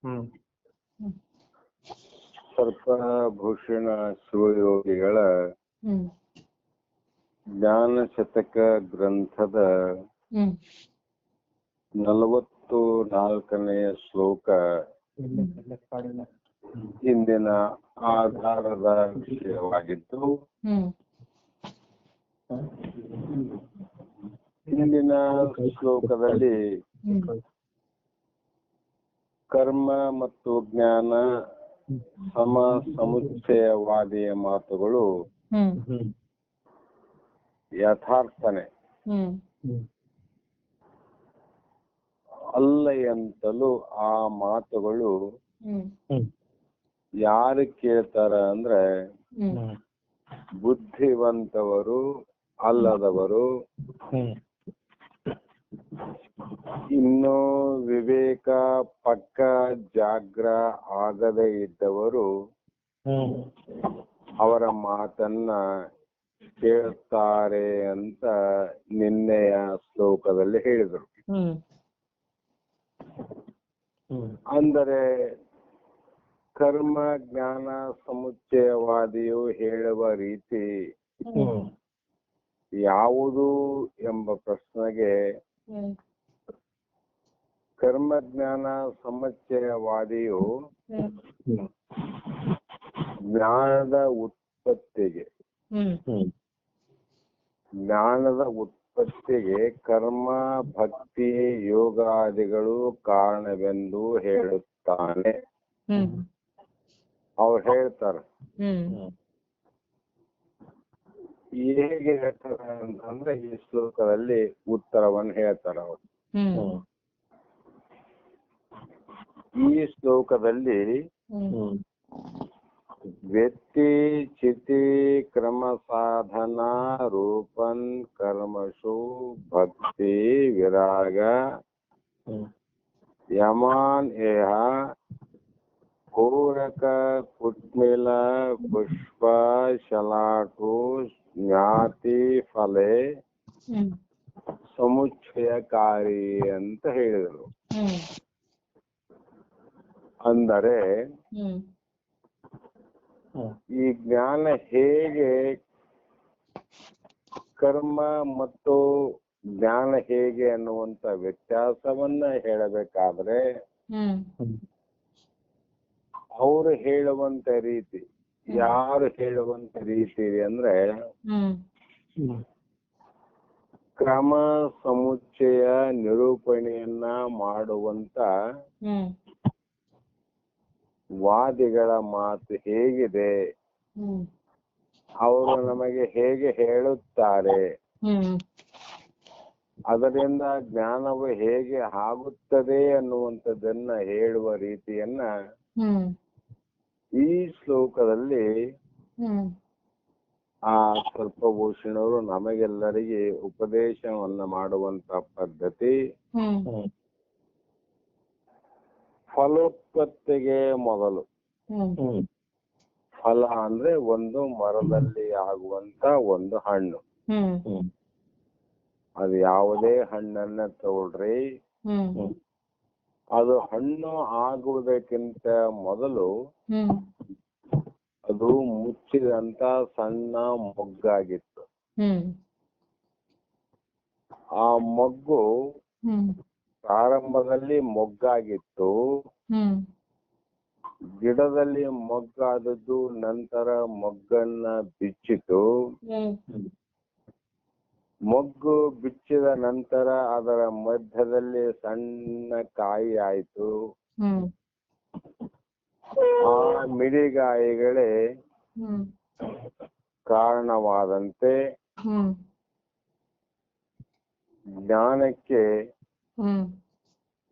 ಹ್ಮ್ ಸರ್ಪಭೂಷಣ ಶಿವಯೋಗಿಗಳ ಜ್ಞಾನ ಶತಕ ಗ್ರಂಥದ 44ನೇ ಶ್ಲೋಕ ಇಂದಿನ ಆಧಾರದ ವಿಷಯವಾಗಿದ್ದು, ಇಂದಿನ ಶ್ಲೋಕದಲ್ಲಿ ಕರ್ಮ ಮತ್ತು ಜ್ಞಾನ ಸಮುಚ್ಚಯವಾದಿಯ ಮಾತುಗಳು ಯಥಾರ್ಥನೆ ಅಲ್ಲ ಎಂತಲೂ ಆ ಮಾತುಗಳು ಯಾರು ಕೇಳ್ತಾರ ಅಂದ್ರೆ ಬುದ್ಧಿವಂತವರು ಅಲ್ಲದವರು, ಇನ್ನೂ ವಿವೇಕ ಪಕ್ಕ ಜಾಗ್ರ ಆಗದೇ ಇದ್ದವರು ಅವರ ಮಾತನ್ನ ಕೇಳ್ತಾರೆ ಅಂತ ನಿನ್ನೆಯ ಶ್ಲೋಕದಲ್ಲಿ ಹೇಳಿದರು. ಅಂದರೆ ಕರ್ಮ ಜ್ಞಾನ ಸಮುಚ್ಚಯವಾದಿಯು ಹೇಳುವ ರೀತಿ ಯಾವುದು ಎಂಬ ಪ್ರಶ್ನೆಗೆ ಕರ್ಮಜ್ಞಾನ ಸಮುಚ್ಚಯವಾದಿಯು ಜ್ಞಾನದ ಉತ್ಪತ್ತಿಗೆ ಕರ್ಮ ಭಕ್ತಿ ಯೋಗಾದಿಗಳು ಕಾರಣವೆಂದು ಹೇಳುತ್ತಾನೆ. ಅವ್ರು ಹೇಳ್ತಾರೆ. ಹೇಗೆ ಹೇಳ್ತಾರೆ ಅಂತಂದ್ರೆ ಈ ಶ್ಲೋಕದಲ್ಲಿ ಉತ್ತರವನ್ನು ಹೇಳ್ತಾರೆ ಅವರು. ಈ ಶ್ಲೋಕದಲ್ಲಿ ವ್ಯಕ್ತಿ ಚಿತಿ ಕ್ರಮ ಸಾಧನ ರೂಪನ್ ಕರ್ಮಸು ಭಕ್ತಿ ವಿರಾಗ ಯಮಾನ್ ಏಹ ಪೂರಕ ಕುಟ್ಮಿಲ ಪುಷ್ಪ ಶಲಾಟು ಜ್ಞಾತಿ ಫಲೆ ಸಮುಚ್ಚಯಕಾರಿ ಅಂತ ಹೇಳಿದರು. ಅಂದರೆ ಈ ಜ್ಞಾನ ಹೇಗೆ, ಕರ್ಮ ಮತ್ತು ಜ್ಞಾನ ಹೇಗೆ ಅನ್ನುವಂತ ವ್ಯತ್ಯಾಸವನ್ನ ಹೇಳಬೇಕಾದ್ರೆ ಅವರು ಹೇಳುವಂತ ರೀತಿ, ಯಾರು ಹೇಳುವಂತ ರೀತಿ ಅಂದ್ರೆ ಕ್ರಮ ಸಮುಚ್ಚಯ ನಿರೂಪಣೆಯನ್ನ ಮಾಡುವಂತ ವಾದಿಗಳ ಮಾತು ಹೇಗಿದೆ, ಅವರು ನಮಗೆ ಹೇಗೆ ಹೇಳುತ್ತಾರೆ, ಅದರಿಂದ ಜ್ಞಾನವು ಹೇಗೆ ಆಗುತ್ತದೆ ಅನ್ನುವಂಥದ್ದನ್ನ ಹೇಳುವ ರೀತಿಯನ್ನ ಈ ಶ್ಲೋಕದಲ್ಲಿ ಆ ಸರ್ಪಭೂಷಣರು ನಮಗೆಲ್ಲರಿಗೆ ಉಪದೇಶವನ್ನ ಮಾಡುವಂತ ಪದ್ಧತಿ ಫಲೋತ್ಪತ್ತಿಗೆ ಮೊದಲು. ಫಲ ಅಂದ್ರೆ ಒಂದು ಮರದಲ್ಲಿ ಆಗುವಂತ ಒಂದು ಹಣ್ಣು. ಅದು ಯಾವುದೇ ಹಣ್ಣನ್ನ ತಗೊಳ್ರಿ, ಅದು ಹಣ್ಣು ಆಗುವುದಕ್ಕಿಂತ ಮೊದಲು ಅದು ಮುಚ್ಚಿದಂತ ಸಣ್ಣ ಮೊಗ್ಗಾಗಿತ್ತು. ಆ ಮೊಗ್ಗು ಪ್ರಾರಂಭದಲ್ಲಿ ಮೊಗ್ಗಾಗಿತ್ತು, ಗಿಡದಲ್ಲಿ ಮೊಗ್ಗಾದದ್ದು ನಂತರ ಮೊಗ್ಗನ್ನ ಬಿಚ್ಚಿತು. ಮೊಗ್ಗು ಬಿಚ್ಚಿದ ನಂತರ ಅದರ ಮಧ್ಯದಲ್ಲಿ ಸಣ್ಣ ಕಾಯಿ ಆಯ್ತು. ಆ ಮಿಡಿಗಾಯಿಗಳೇ ಕಾರಣವಾದಂತೆ ಜ್ಞಾನಕ್ಕೆ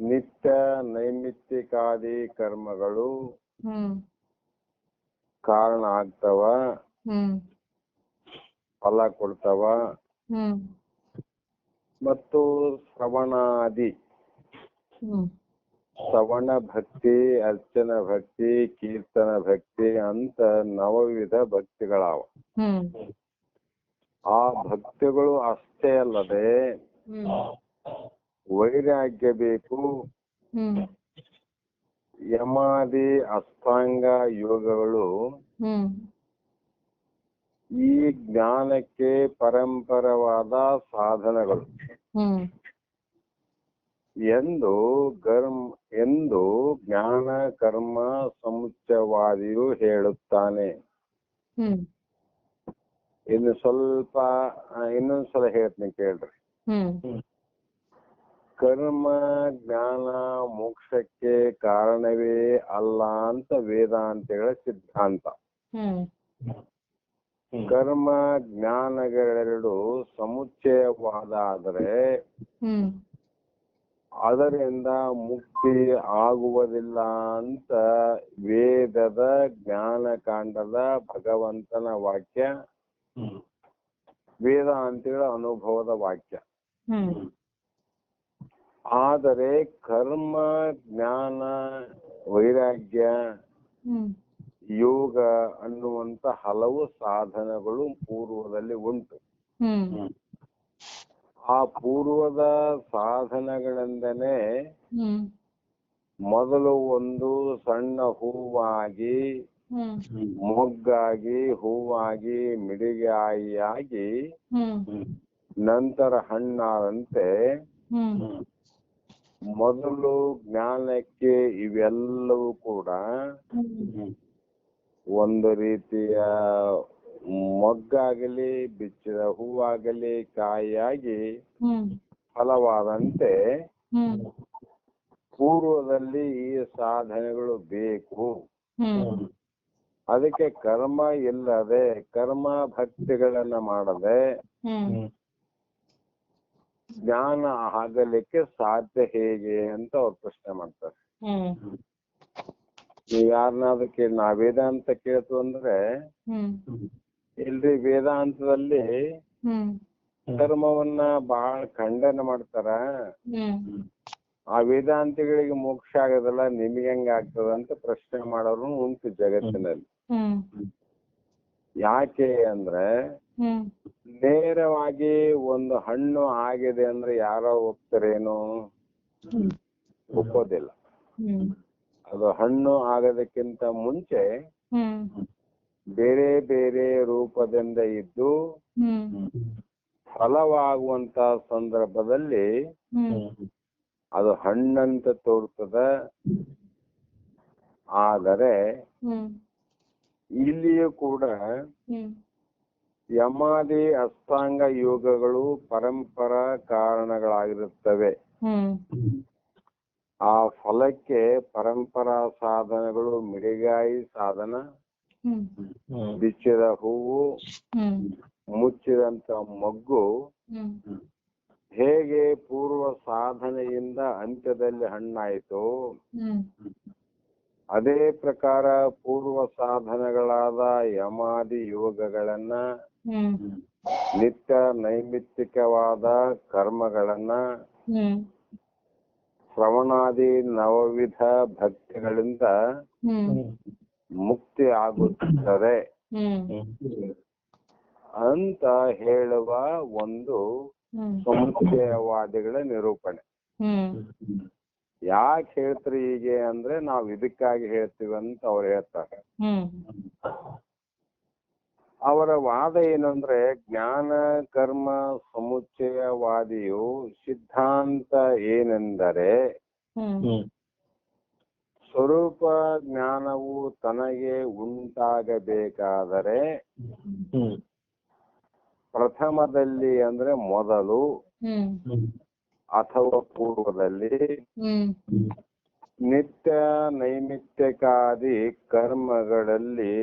ನಿತ್ಯ ನೈಮಿತ್ತಿಕಾದಿ ಕರ್ಮಗಳು ಕಾರಣ ಆಗ್ತವ, ಫಲ ಕೊಡ್ತವ. ಮತ್ತು ಶ್ರವಣಾದಿ, ಶ್ರವಣ ಭಕ್ತಿ, ಅರ್ಚನ ಭಕ್ತಿ, ಕೀರ್ತನ ಭಕ್ತಿ ಅಂತ ನವವಿಧ ಭಕ್ತಿಗಳಾವ. ಆ ಭಕ್ತಿಗಳು ಅಷ್ಟೇ ಅಲ್ಲದೆ ವೈರಾಗ್ಯ ಬೇಕು, ಯಮಾದಿ ಅಷ್ಟಾಂಗ ಯೋಗಗಳು ಹ್ಮ್ ಈ ಜ್ಞಾನಕ್ಕೆ ಪರಂಪರವಾದ ಸಾಧನಗಳು ಹ್ಮ್ ಎಂದು ಜ್ಞಾನ ಕರ್ಮ ಸಮುಚ್ಚಯವಾದಿಯು ಹೇಳುತ್ತಾನೆ. ಹ್ಮ್ ಇನ್ನೊಂದ್ಸಲ ಹೇಳ್ತೀನಿ ಕೇಳ್ರಿ. ಹ್ಮ್ ಕರ್ಮ ಜ್ಞಾನ ಮೋಕ್ಷಕ್ಕೆ ಕಾರಣವೇ ಅಲ್ಲ ಅಂತ ವೇದಾಂತಿಗಳ ಸಿದ್ಧಾಂತ. ಹ್ಮ್ ಕರ್ಮ ಜ್ಞಾನಗಳೆರಡು ಸಮುಚ್ಚಯವಾದ ಆದರೆ ಹ್ಮ್ ಅದರಿಂದ ಮುಕ್ತಿ ಆಗುವುದಿಲ್ಲ ಅಂತ ವೇದದ ಜ್ಞಾನಕಾಂಡದ ಭಗವಂತನ ವಾಕ್ಯ, ವೇದಾಂತಿಗಳ ಅನುಭವದ ವಾಕ್ಯ. ಆದರೆ ಕರ್ಮ ಜ್ಞಾನ ವೈರಾಗ್ಯ ಯೋಗ ಅನ್ನುವಂತ ಹಲವು ಸಾಧನಗಳು ಪೂರ್ವದಲ್ಲಿ ಉಂಟು. ಆ ಪೂರ್ವದ ಸಾಧನಗಳಿಂದನೇ ಮೊದಲು ಒಂದು ಸಣ್ಣ ಹೂವಾಗಿ, ಮೊಗ್ಗಾಗಿ, ಹೂವಾಗಿ, ಮಿಡಿಗಾಯಿಯಾಗಿ, ನಂತರ ಹಣ್ಣಾದಂತೆ ಮೊದಲು ಜ್ಞಾನಕ್ಕೆ ಇವೆಲ್ಲವೂ ಕೂಡ ಒಂದು ರೀತಿಯ ಮೊಗ್ಗಾಗಲಿ, ಬಿಚ್ಚಿದ ಹೂವಾಗಲಿ, ಕಾಯಿಯಾಗಿ ಫಲವಾದಂತೆ ಪೂರ್ವದಲ್ಲಿ ಈ ಸಾಧನೆಗಳು ಬೇಕು. ಅದಕ್ಕೆ ಕರ್ಮ ಇಲ್ಲದೆ, ಕರ್ಮ ಭಕ್ತಿಗಳನ್ನ ಮಾಡದೆ ಜ್ಞಾನ ಆಗಲಿಕ್ಕೆ ಸಾಧ್ಯ ಹೇಗೆ ಅಂತ ಅವ್ರು ಪ್ರಶ್ನೆ ಮಾಡ್ತಾರೆ. ನೀವ್ ಯಾರನ್ನಾದ್ರೂ ಕೇಳಿ ನಾ ವೇದಾಂತ ಕೇಳ್ತು ಅಂದ್ರೆ, ಇಲ್ರಿ ವೇದಾಂತದಲ್ಲಿ ಕರ್ಮವನ್ನ ಬಹಳ ಖಂಡನೆ ಮಾಡ್ತಾರ, ಆ ವೇದಾಂತಿಗಳಿಗೆ ಮೋಕ್ಷ ಆಗೋದಲ್ಲ, ನಿಮ್ಗೆ ಹೆಂಗ ಆಗ್ತದ ಅಂತ ಪ್ರಶ್ನೆ ಮಾಡೋರು ಉಂಟು ಜಗತ್ತಿನಲ್ಲಿ. ಯಾಕೆ ಅಂದ್ರೆ ನೇರವಾಗಿ ಒಂದು ಹಣ್ಣು ಆಗಿದೆ ಅಂದ್ರೆ ಯಾರೋ ಒಪ್ತಾರೇನು? ಒಪ್ಪೋದಿಲ್ಲ. ಅದು ಹಣ್ಣು ಆಗೋದಕ್ಕಿಂತ ಮುಂಚೆ ಬೇರೆ ಬೇರೆ ರೂಪದಿಂದ ಇದ್ದು ಫಲವಾಗುವಂತ ಸಂದರ್ಭದಲ್ಲಿ ಅದು ಹಣ್ಣಂತ ತೋರ್ತದ. ಆದರೆ ಇಲ್ಲಿಯೂ ಕೂಡ ಯಮಾದಿ ಅಷ್ಟಾಂಗ ಯೋಗಗಳು ಪರಂಪರಾ ಕಾರಣಗಳಾಗಿರುತ್ತವೆ. ಆ ಫಲಕ್ಕೆ ಪರಂಪರಾ ಸಾಧನಗಳು ಮಿಡಿಗಾಯಿ ಸಾಧನ, ಬಿಚ್ಚಿದ ಹೂವು, ಮುಚ್ಚಿದಂತ ಮೊಗ್ಗು. ಹೇಗೆ ಪೂರ್ವ ಸಾಧನೆಯಿಂದ ಅಂತ್ಯದಲ್ಲಿ ಹಣ್ಣಾಯಿತು, ಅದೇ ಪ್ರಕಾರ ಪೂರ್ವ ಸಾಧನೆಗಳಾದ ಯಮಾದಿ ಯೋಗಗಳನ್ನ, ನಿತ್ಯ ನೈಮಿತ್ತಿಕವಾದ ಕರ್ಮಗಳನ್ನ, ಶ್ರವಣಾದಿ ನವವಿಧ ಭಕ್ತಿಗಳಿಂದ ಮುಕ್ತಿ ಆಗುತ್ತದೆ ಅಂತ ಹೇಳುವ ಒಂದು ಸಮುಚ್ಚಯವಾದಿಗಳ ನಿರೂಪಣೆ. ಯಾಕೆ ಹೇಳ್ತಾರೆ ಹೀಗೆ ಅಂದ್ರೆ ನಾವ್ ಇದಕ್ಕಾಗಿ ಹೇಳ್ತೀವಿ ಅಂತ ಅವ್ರು ಹೇಳ್ತಾರೆ. ಅವರ ವಾದ ಏನಂದ್ರೆ, ಜ್ಞಾನ ಕರ್ಮ ಸಮುಚ್ಚಯವಾದಿಯು ಸಿದ್ಧಾಂತ ಏನೆಂದರೆ, ಸ್ವರೂಪ ಜ್ಞಾನವು ತನಗೆ ಉಂಟಾಗಬೇಕಾದರೆ ಪ್ರಥಮದಲ್ಲಿ ಅಂದ್ರೆ ಮೊದಲು ಅಥವಾ ಪೂರ್ವದಲ್ಲಿ ನಿತ್ಯ ನೈಮಿತ್ತಿಕಾದಿ ಕರ್ಮಗಳಲ್ಲಿ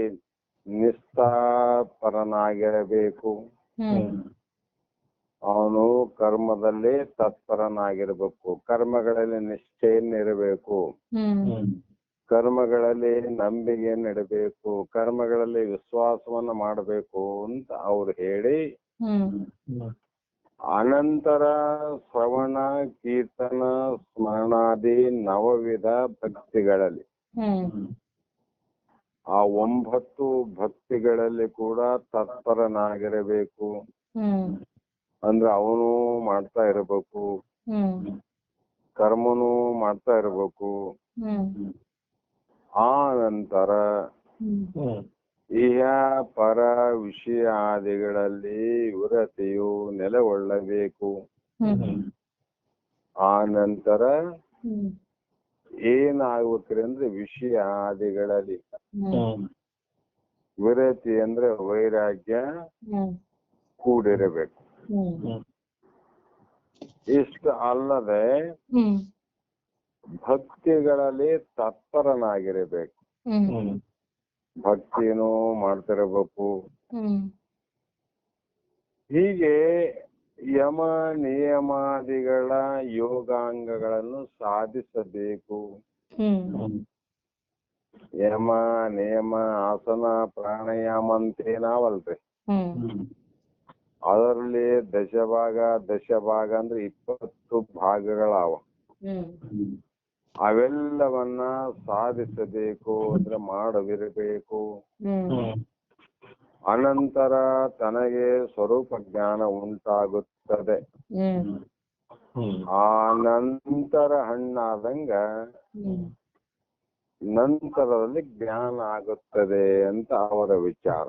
ನಿಷ್ಠಾಪರನಾಗಿರಬೇಕು. ಅವನು ಕರ್ಮದಲ್ಲಿ ತತ್ಪರನಾಗಿರ್ಬೇಕು, ಕರ್ಮಗಳಲ್ಲಿ ನಿಷ್ಠೆಯನ್ನಿರಬೇಕು, ಕರ್ಮಗಳಲ್ಲಿ ನಂಬಿಕೆಯನ್ನಿಡಬೇಕು, ಕರ್ಮಗಳಲ್ಲಿ ವಿಶ್ವಾಸವನ್ನ ಮಾಡಬೇಕು ಅಂತ ಅವ್ರು ಹೇಳಿ, ಅನಂತರ ಶ್ರವಣ ಕೀರ್ತನ ಸ್ಮರಣಾದಿ ನವವಿಧ ಭಕ್ತಿಗಳಲ್ಲಿ, ಆ 9 ಭಕ್ತಿಗಳಲ್ಲಿ ಕೂಡ ತತ್ಪರನಾಗಿರಬೇಕು. ಅಂದ್ರೆ ಅವನು ಮಾಡ್ತಾ ಇರಬೇಕು, ಕರ್ಮನೂ ಮಾಡ್ತಾ ಇರಬೇಕು, ಆ ನಂತರ ಇಹ ಪರ ವಿಷಯಾದಿಗಳಲ್ಲಿ ವಿರತಿಯು ನೆಲೆಗೊಳ್ಳಬೇಕು. ಆ ನಂತರ ಏನಾಗ್ಬೇಕ್ರಿ ಅಂದ್ರೆ ವಿಷಯಾದಿಗಳಲ್ಲಿ ವಿರತಿ ಅಂದ್ರೆ ವೈರಾಗ್ಯ ಕೂಡಿರಬೇಕು. ಇಷ್ಟ ಅಲ್ಲದೆ ಭಕ್ತಿಗಳಲ್ಲಿ ತತ್ಪರನಾಗಿರಬೇಕು. ಭಕ್ತಿನೂ ಮಾಡ್ತಿರಬೇಕು. ಹೀಗೆ ಯಮ ನಿಯಮಾದಿಗಳ ಯೋಗಾಂಗಗಳನ್ನು ಸಾಧಿಸಬೇಕು. ಯಮ ನಿಯಮ ಆಸನ ಪ್ರಾಣಾಯಾಮ ಅಂತೇನಾವಲ್ರಿ, ಅದರಲ್ಲಿ ದಶಭಾಗ ಅಂದ್ರೆ 20 ಭಾಗಗಳಾವ. ಅವೆಲ್ಲವನ್ನ ಸಾಧಿಸಬೇಕು ಅಂದ್ರೆ ಮಾಡವಿರಬೇಕು. ಅನಂತರ ತನಗೆ ಸ್ವರೂಪ ಜ್ಞಾನ ಉಂಟಾಗುತ್ತದೆ. ಆ ನಂತರ ಹಣ್ಣಾದಂಗ ನಂತರದಲ್ಲಿ ಜ್ಞಾನ ಆಗುತ್ತದೆ ಅಂತ ಅವರ ವಿಚಾರ.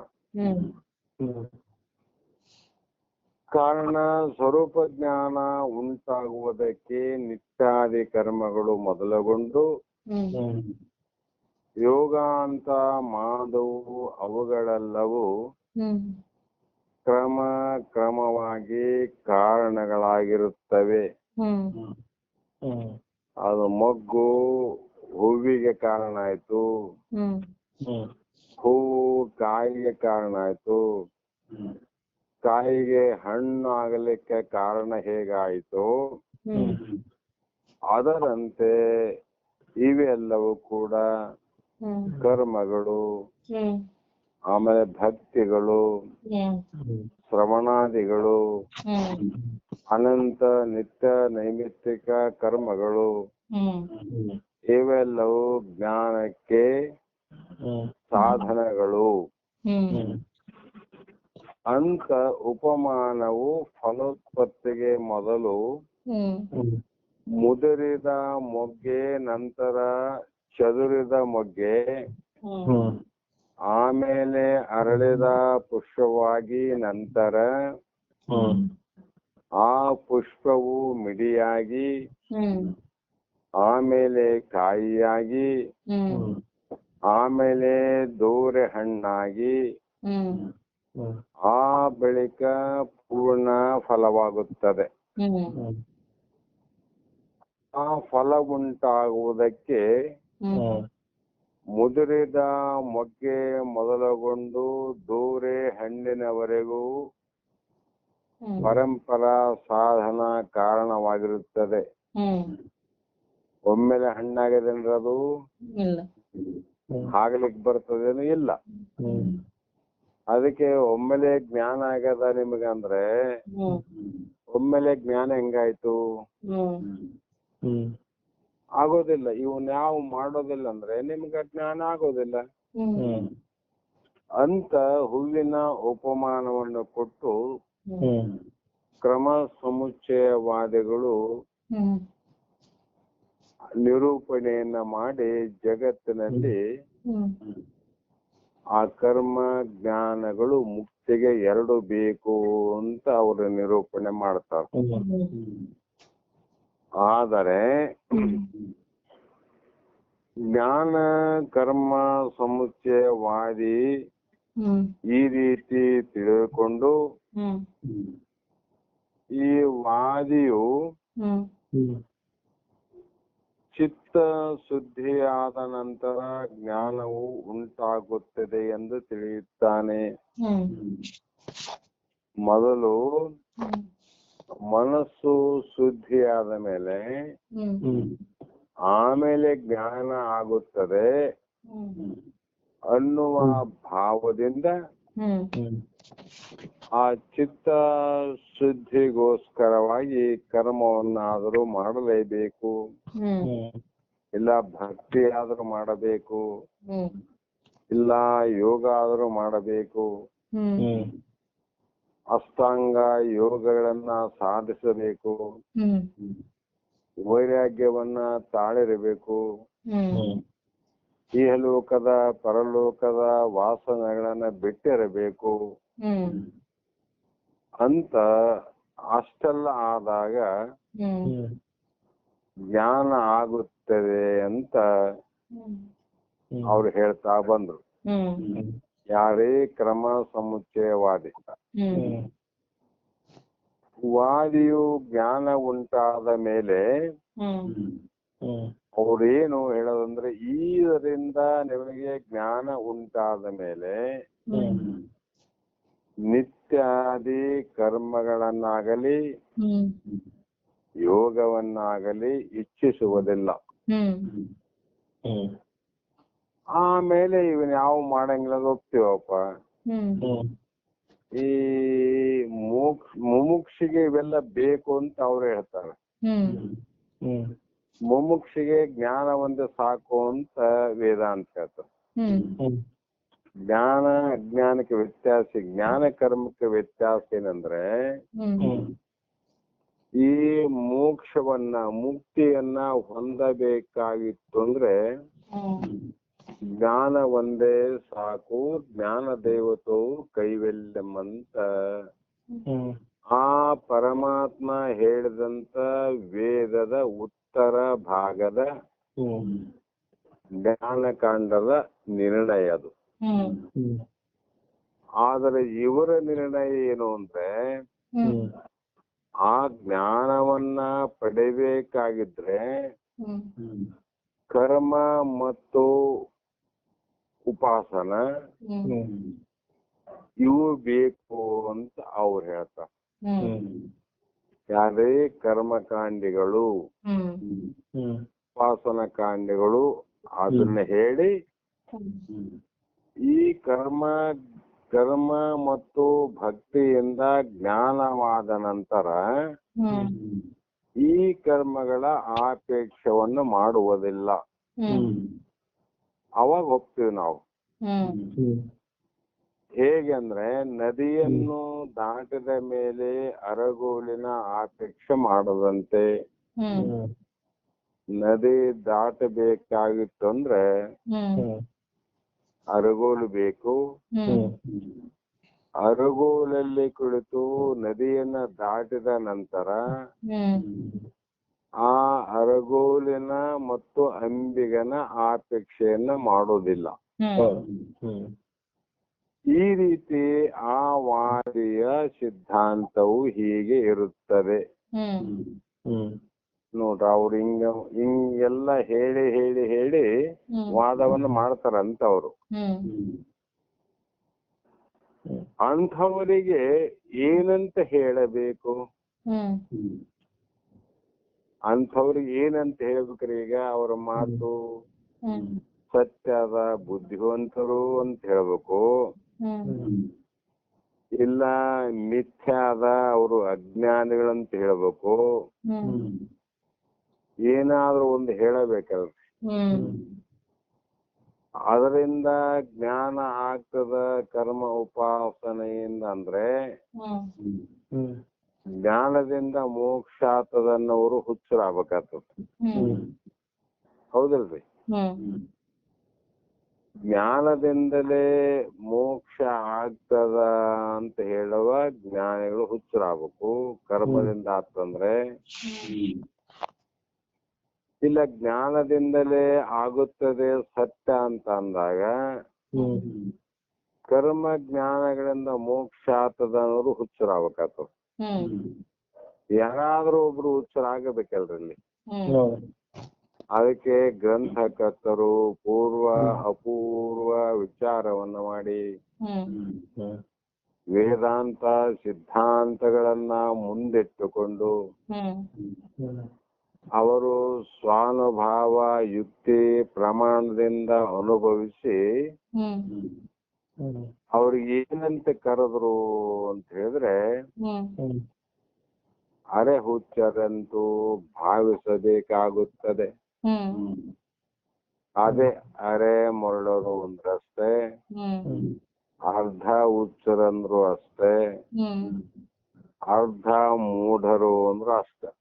ಕಾರಣ ಸ್ವರೂಪ ಜ್ಞಾನ ಉಂಟಾಗುವುದಕ್ಕೆ ನಿತ್ಯಾದಿ ಕರ್ಮಗಳು ಮೊದಲುಗೊಂಡು ಯೋಗ ಅಂತ ಮಾಡುವು ಅವುಗಳೆಲ್ಲವೂ ಕ್ರಮವಾಗಿ ಕಾರಣಗಳಾಗಿರುತ್ತವೆ. ಅದು ಮೊಗ್ಗು ಹೂವಿಗೆ ಕಾರಣ ಆಯ್ತು, ಹೂವು ಕಾಯಿಗೆ ಕಾರಣ ಆಯ್ತು, ಕಾಯಿಗೆ ಹಣ್ಣು ಆಗಲಿಕ್ಕೆ ಕಾರಣ ಹೇಗಾಯಿತು ಅದರಂತೆ ಇವೆಲ್ಲವೂ ಕೂಡ ಕರ್ಮಗಳು, ಆಮೇಲೆ ಭಕ್ತಿಗಳು, ಶ್ರವಣಾದಿಗಳು, ಅನಂತ ನಿತ್ಯ ನೈಮಿತ್ತಿಕ ಕರ್ಮಗಳು, ಇವೆಲ್ಲವೂ ಜ್ಞಾನಕ್ಕೆ ಸಾಧನಗಳು ಅಂತ ಉಪಮಾನವು ಫಲೋತ್ಪತ್ತಿಗೆ ಮೊದಲು ಮುದುರಿದ ಮೊಗ್ಗೆ, ನಂತರ ಚದುರಿದ ಮೊಗ್ಗೆ, ಆಮೇಲೆ ಅರಳಿದ ಪುಷ್ಪವಾಗಿ, ನಂತರ ಆ ಪುಷ್ಪವು ಮಿಡಿಯಾಗಿ, ಆಮೇಲೆ ಕಾಯಿಯಾಗಿ, ಆಮೇಲೆ ದೋರೆ ಹಣ್ಣಾಗಿ, ಆ ಬಳಿಕ ಪೂರ್ಣ ಫಲವಾಗುತ್ತದೆ. ಆ ಫಲ ಉಂಟಾಗುವುದಕ್ಕೆ ಮುದುರಿದ ಮೊಗ್ಗೆ ಮೊದಲುಗೊಂಡು ದೋರೆ ಹಣ್ಣಿನವರೆಗೂ ಪರಂಪರಾ ಸಾಧನ ಕಾರಣವಾಗಿರುತ್ತದೆ. ಒಮ್ಮೆಲೆ ಹಣ್ಣಾಗದೇನ್ರಿ ಅದು? ಆಗ್ಲಿಕ್ಕೆ ಬರ್ತದೇನು? ಇಲ್ಲ. ಅದಕ್ಕೆ ಒಮ್ಮೆಲೆ ಜ್ಞಾನ ಆಗ್ಯದ ನಿಮಗಂದ್ರೆ ಒಮ್ಮೆಲೆ ಜ್ಞಾನ ಹೆಂಗಾಯ್ತು? ಆಗೋದಿಲ್ಲ. ಇವು ನಾವು ಮಾಡೋದಿಲ್ಲ ಅಂದ್ರೆ ನಿಮ್ಗೆ ಜ್ಞಾನ ಆಗೋದಿಲ್ಲ ಅಂತ ಹೂವಿನ ಉಪಮಾನವನ್ನು ಕೊಟ್ಟು ಕ್ರಮ ಸಮುಚ್ಚಯವಾದಿಗಳು ನಿರೂಪಣೆಯನ್ನ ಮಾಡಿ ಜಗತ್ತಿನಲ್ಲಿ ಆ ಕರ್ಮ ಜ್ಞಾನಗಳು ಮುಕ್ತಿಗೆ ಎರಡು ಬೇಕು ಅಂತ ಅವರು ನಿರೂಪಣೆ ಮಾಡ್ತಾರೆ. ಆದರೆ ಜ್ಞಾನ ಕರ್ಮ ಸಮುಚ್ಚಯವಾದಿ ಈ ರೀತಿ ತಿಳ್ಕೊಂಡು ಈ ವಾದಿಯು ಚಿತ್ತ ಶುದ್ಧಿಯಾದ ನಂತರ ಜ್ಞಾನವು ಉಂಟಾಗುತ್ತದೆ ಎಂದು ತಿಳಿಯುತ್ತಾನೆ. ಮೊದಲು ಮನಸ್ಸು ಶುದ್ಧಿಯಾದ ಮೇಲೆ ಆಮೇಲೆ ಜ್ಞಾನ ಆಗುತ್ತದೆ ಅನ್ನುವ ಭಾವದಿಂದ ಆ ಚಿತ್ತ ಶುದ್ಧಿಗೋಸ್ಕರವಾಗಿ ಕರ್ಮವನ್ನಾದರೂ ಮಾಡಲೇಬೇಕು, ಇಲ್ಲ ಭಕ್ತಿ ಆದರೂ ಮಾಡಬೇಕು, ಇಲ್ಲ ಯೋಗ ಆದರೂ ಮಾಡಬೇಕು, ಅಷ್ಟಾಂಗ ಯೋಗಗಳನ್ನ ಸಾಧಿಸಬೇಕು, ವೈರಾಗ್ಯವನ್ನ ತಾಳಿರಬೇಕು, ಇಹಲೋಕದ ಪರಲೋಕದ ವಾಸನೆಗಳನ್ನ ಬಿಟ್ಟಿರಬೇಕು ಹ್ಮ್ ಅಂತ ಅಷ್ಟೆಲ್ಲ ಆದಾಗ ಹ್ಮ್ ಜ್ಞಾನ ಆಗುತ್ತದೆ ಅಂತ ಅವ್ರು ಹೇಳ್ತಾ ಬಂದ್ರು. ಹ್ಮ್ ಯಾರೇ ಕ್ರಮ ಸಮುಚ್ಚಯವಾದಿ. ಹ್ಮ್ ವಾದಿಯು ಜ್ಞಾನ ಉಂಟಾದ ಮೇಲೆ ಅವ್ರೇನು ಹೇಳೋದಂದ್ರೆ, ಇದರಿಂದ ನಿಮಗೆ ಜ್ಞಾನ ಉಂಟಾದ ಮೇಲೆ ನಿತ್ಯಾದಿ ಕರ್ಮಗಳನ್ನಾಗಲಿ ಯೋಗವನ್ನಾಗಲಿ ಇಚ್ಛಿಸುವುದಿಲ್ಲ. ಆಮೇಲೆ ಇವನ್ ಯಾವ ಮಾಡಂಗಿಲ್ಲ ಒಪ್ತೀವಪ್ಪ. ಈ ಮುಮುಕ್ಷಿಗೆ ಇವೆಲ್ಲ ಬೇಕು ಅಂತ ಅವ್ರು ಹೇಳ್ತಾರೆ. ಮುಮುಕ್ಷಿಗೆ ಜ್ಞಾನ ಒಂದೇ ಸಾಕು ಅಂತ ವೇದಾಂತ ಹೇಳ್ತಾರೆ. ಜ್ಞಾನ ಅಜ್ಞಾನಕ್ಕೆ ವ್ಯತ್ಯಾಸ, ಜ್ಞಾನ ಕರ್ಮಕ್ಕೆ ವ್ಯತ್ಯಾಸ ಏನಂದ್ರೆ, ಈ ಮೋಕ್ಷವನ್ನ ಮುಕ್ತಿಯನ್ನ ಹೊಂದಬೇಕಾಗಿತ್ತು ಅಂದ್ರೆ ಜ್ಞಾನ ಒಂದೇ ಸಾಕು. ಜ್ಞಾನ ದೇವತವು ಕೈವಲ್ಯಂ ಅಂತ ಆ ಪರಮಾತ್ಮ ಹೇಳಿದಂತ ವೇದದ ಉತ್ತರ ಭಾಗದ ಜ್ಞಾನಕಾಂಡದ ನಿರ್ಣಯ ಅದು. ಆದರೆ ಇವರ ನಿರ್ಣಯ ಏನು ಅಂದ್ರೆ, ಆ ಜ್ಞಾನವನ್ನ ಪಡೆಯಬೇಕಾಗಿದ್ರೆ ಕರ್ಮ ಮತ್ತು ಉಪಾಸನ ಇವು ಬೇಕು ಅಂತ ಅವ್ರು ಹೇಳ್ತಾರೆ. ಯಾರೇ ಕರ್ಮಕಾಂಡಿಗಳು ಉಪಾಸನ ಕಾಂಡಿಗಳು ಅದನ್ನ ಹೇಳಿ, ಈ ಕರ್ಮ ಮತ್ತು ಭಕ್ತಿಯಿಂದ ಜ್ಞಾನವಾದ ನಂತರ ಈ ಕರ್ಮಗಳ ಆಪೇಕ್ಷವನ್ನು ಮಾಡುವುದಿಲ್ಲ. ಅವಾಗ ಹೋಗ್ತೀವಿ ನಾವು. ಹೇಗೆ ಅಂದ್ರೆ, ನದಿಯನ್ನು ದಾಟಿದ ಮೇಲೆ ಅರಗೋಲಿನ ಆಪೇಕ್ಷೆ ಮಾಡದಂತೆ, ನದಿ ದಾಟಬೇಕಾಗಿತ್ತು ಅಂದ್ರೆ ಅರಗೋಲು ಬೇಕು. ಅರಗೋಲಲ್ಲಿ ಕುಳಿತು ನದಿಯನ್ನ ದಾಟಿದ ನಂತರ ಆ ಅರಗೋಲಿನ ಮತ್ತು ಅಂಬಿಗನ ಆಪೇಕ್ಷೆಯನ್ನ ಮಾಡೋದಿಲ್ಲ. ಈ ರೀತಿ ಆ ವಾದಿಯ ಸಿದ್ಧಾಂತವು ಹೀಗೆ ಇರುತ್ತದೆ ನೋಡ್ರ. ಅವ್ರು ಹಿಂಗೆಲ್ಲ ಹೇಳಿ ಹೇಳಿ ಹೇಳಿ ವಾದವನ್ನು ಮಾಡ್ತಾರಂತ ಅವರು. ಅಂಥವರಿಗೆ ಏನಂತ ಹೇಳಬೇಕು? ಅಂಥವ್ರಿಗೆ ಏನಂತ ಹೇಳ್ಬೇಕ್ರಿ? ಈಗ ಅವರ ಮಾತು ಸತ್ಯದ ಬುದ್ಧಿವಂತರು ಅಂತ ಹೇಳ್ಬೇಕು, ಇಲ್ಲ ಮಿಥ್ಯಾದ ಅವರು ಅಜ್ಞಾನಿಗಳಂತ ಹೇಳ್ಬೇಕು, ಏನಾದ್ರೂ ಒಂದು ಹೇಳಬೇಕಲ್ರಿ. ಅದರಿಂದ ಜ್ಞಾನ ಆಗ್ತದ ಕರ್ಮ ಉಪಾಸನೆಯಿಂದ ಅಂದ್ರೆ ಜ್ಞಾನದಿಂದ ಮೋಕ್ಷ ಆಗ್ತದನ್ನವರು ಹುಚ್ಚರಾಗಬೇಕಾಗ್ತದ. ಹೌದಲ್ರಿ? ಜ್ಞಾನದಿಂದಲೇ ಮೋಕ್ಷ ಆಗ್ತದ ಅಂತ ಹೇಳುವ ಜ್ಞಾನಿಗಳು ಹುಚ್ಚರಾಗಬೇಕು. ಕರ್ಮದಿಂದ ಆಗ್ತಂದ್ರೆ ಇಲ್ಲ ಜ್ಞಾನದಿಂದಲೇ ಆಗುತ್ತದೆ ಸತ್ಯ ಅಂತ ಅಂದಾಗ ಕರ್ಮ ಜ್ಞಾನಗಳಿಂದ ಮೋಕ್ಷ ಆಗ್ತದ ಅನ್ನೋರು ಹುಚ್ಚರಾಗಬೇಕಾಗ್ತದ. ಯಾರಾದ್ರೂ ಒಬ್ರು ಹುಚ್ಚರಾಗಬೇಕಲ್ರಿ. ಅದಕ್ಕೆ ಗ್ರಂಥಕರ್ತರು ಪೂರ್ವ ಅಪೂರ್ವ ವಿಚಾರವನ್ನ ಮಾಡಿ ವೇದಾಂತ ಸಿದ್ಧಾಂತಗಳನ್ನ ಮುಂದಿಟ್ಟುಕೊಂಡು ಅವರು ಸ್ವಾನುಭಾವ ಯುಕ್ತಿ ಪ್ರಮಾಣದಿಂದ ಅನುಭವಿಸಿ ಅವ್ರಿಗೆ ಏನಂತ ಕರೆದ್ರು ಅಂತ ಹೇಳಿದ್ರೆ, ಅರೆ ಹುಚ್ಚರಂತೂ ಭಾವಿಸಬೇಕಾಗುತ್ತದೆ. ಅದೇ ಅರೆ ಮೊರಳರು ಅಂದ್ರಷ್ಟೇ, ಅರ್ಧ ಹುಚ್ಚರಂದ್ರು ಅಷ್ಟೇ, ಅರ್ಧ ಮೂಢರು ಅಂದ್ರು ಅಷ್ಟೇ.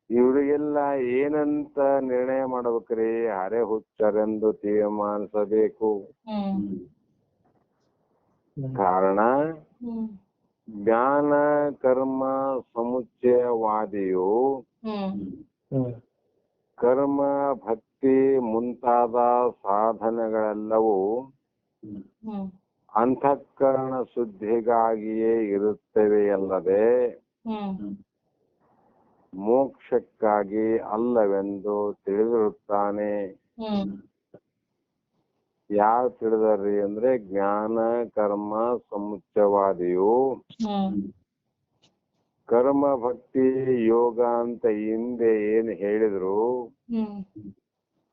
ಇವರಿಗೆಲ್ಲ ಇವೆಲ್ಲ ಏನಂತ ನಿರ್ಣಯ ಮಾಡ್ಬೇಕ್ರಿ? ಹರೆ ಹುಚ್ಚರೆಂದು ತೀರ್ಮಾನಿಸಬೇಕು. ಕಾರಣ ಜ್ಞಾನ ಕರ್ಮ ಸಮುಚ್ಚಯವಾದಿಯು ಕರ್ಮ ಭಕ್ತಿ ಮುಂತಾದ ಸಾಧನೆಗಳೆಲ್ಲವೂ ಅಂತಃಕರಣ ಶುದ್ಧಿಗಾಗಿಯೇ ಇರುತ್ತವೆಯಲ್ಲದೆ ಮೋಕ್ಷಕ್ಕಾಗಿ ಅಲ್ಲವೆಂದು ತಿಳಿದಿರುತ್ತಾನೆ. ಯಾರು ತಿಳಿದಾರ್ರಿ ಅಂದ್ರೆ ಜ್ಞಾನ ಕರ್ಮ ಸಮುಚ್ಚಯವಾದಿಯು ಕರ್ಮ ಭಕ್ತಿ ಯೋಗ ಅಂತ ಹಿಂದೆ ಏನ್ ಹೇಳಿದ್ರು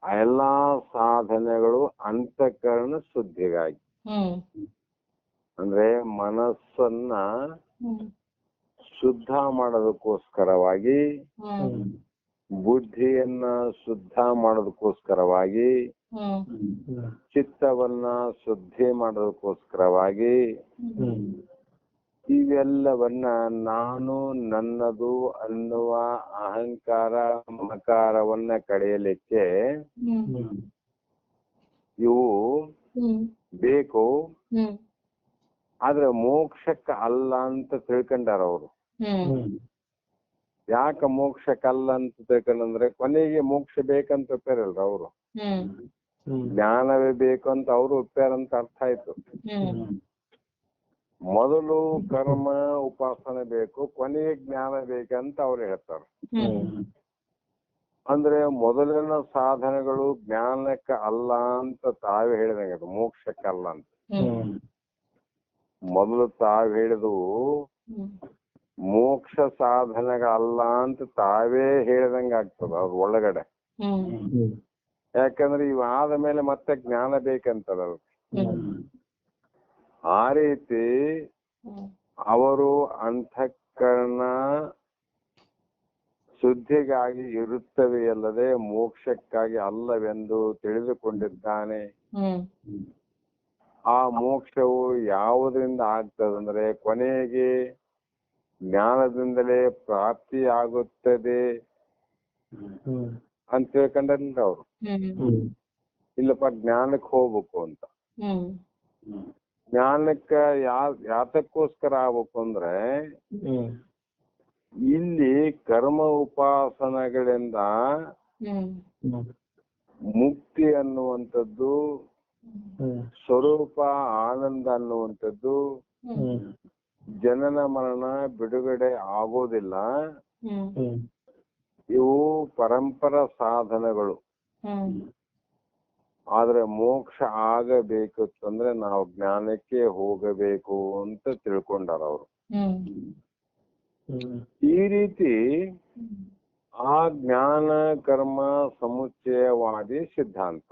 ಆ ಎಲ್ಲಾ ಸಾಧನೆಗಳು ಅಂತಃಕರಣ ಶುದ್ಧಿಗಾಗಿ, ಅಂದ್ರೆ ಮನಸ್ಸನ್ನ ಶುದ್ಧ ಮಾಡೋದಕ್ಕೋಸ್ಕರವಾಗಿ, ಬುದ್ಧಿಯನ್ನ ಶುದ್ಧ ಮಾಡೋದಕ್ಕೋಸ್ಕರವಾಗಿ, ಚಿತ್ತವನ್ನ ಶುದ್ಧಿ ಮಾಡೋದಕ್ಕೋಸ್ಕರವಾಗಿ, ಇವೆಲ್ಲವನ್ನ ನಾನು ನನ್ನದು ಅನ್ನುವ ಅಹಂಕಾರ ಮಮಕಾರವನ್ನ ಕಳೆಯಲಿಕ್ಕೆ ಇವು ಬೇಕು. ಆದ್ರೆ ಮೋಕ್ಷಕ್ಕ ಅಲ್ಲ ಅಂತ ತಿಳ್ಕೊಂಡಾರ ಅವರು. ಯಾಕ ಮೋಕ್ಷಕ್ಕಲ್ಲ ಅಂತ ತಿಳ್ಕೊಂಡ್ರೆ ಕೊನೆಗೆ ಮೋಕ್ಷ ಬೇಕಂತ ಒಪ್ಪ್ಯಾರಲ್ರ ಅವರು. ಜ್ಞಾನವೇ ಬೇಕು ಅಂತ ಅವರು ಒಪ್ಪ್ಯಾರಂತ ಅರ್ಥ ಆಯ್ತು. ಮೊದಲು ಕರ್ಮ ಉಪಾಸನೆ ಬೇಕು, ಕೊನೆಗೆ ಜ್ಞಾನ ಬೇಕಂತ ಅವ್ರು ಹೇಳ್ತಾರೆ. ಅಂದ್ರೆ ಮೊದಲಿನ ಸಾಧನೆಗಳು ಜ್ಞಾನಕ್ಕೆ ಅಲ್ಲ ಅಂತ ತಾವೇ ಹೇಳಿದಂಗೆ, ಅದು ಮೋಕ್ಷಕ್ಕಲ್ಲ ಅಂತ. ಮೊದಲು ತಾವ್ ಹೇಳಿದವು ಮೋಕ್ಷ ಸಾಧನೆಗಳಲ್ಲ ಅಂತ ತಾವೇ ಹೇಳಿದಂಗ ಆಗ್ತದ ಅವ್ರ ಒಳಗಡೆ. ಯಾಕಂದ್ರೆ ಇವ್ ಆದ ಮೇಲೆ ಮತ್ತೆ ಜ್ಞಾನ ಬೇಕಂತದ. ಆ ರೀತಿ ಅವರು ಅಂತಃಕರಣ ಶುದ್ಧಿಗಾಗಿ ಇರುತ್ತವೆಯಲ್ಲದೆ ಮೋಕ್ಷಕ್ಕಾಗಿ ಅಲ್ಲವೆಂದು ತಿಳಿದುಕೊಂಡಿದ್ದಾನೆ. ಆ ಮೋಕ್ಷವು ಯಾವುದರಿಂದ ಆಗ್ತದಂದ್ರೆ ಕೊನೆಗೆ ಜ್ಞಾನದಿಂದಲೇ ಪ್ರಾಪ್ತಿ ಆಗುತ್ತದೆ ಅಂತ ತಿಳ್ಕೊಂಡ್ರಲ್ಲ ಅವರು. ಇಲ್ಲಪ್ಪ ಜ್ಞಾನಕ್ಕೆ ಹೋಗ್ಬೇಕು ಅಂತ. ಜ್ಞಾನಕ್ಕ ಯಾತಕ್ಕೋಸ್ಕರ ಆಗ್ಬೇಕು ಅಂದ್ರೆ ಇಲ್ಲಿ ಕರ್ಮ ಉಪಾಸನೆಗಳಿಂದ ಮುಕ್ತಿ ಅನ್ನುವಂಥದ್ದು, ಸ್ವರೂಪ ಆನಂದ ಅನ್ನುವಂಥದ್ದು, ಜನನ ಮರಣ ಬಿಡುಗಡೆ ಆಗೋದಿಲ್ಲ. ಇವು ಪರಂಪರ ಸಾಧನಗಳು. ಆದ್ರೆ ಮೋಕ್ಷ ಆಗಬೇಕು ಅಂದ್ರೆ ನಾವು ಜ್ಞಾನಕ್ಕೆ ಹೋಗಬೇಕು ಅಂತ ತಿಳ್ಕೊಂಡಾರ ಅವರು. ಈ ರೀತಿ ಆ ಜ್ಞಾನ ಕರ್ಮ ಸಮುಚ್ಚಯವಾದಿ ಸಿದ್ಧಾಂತ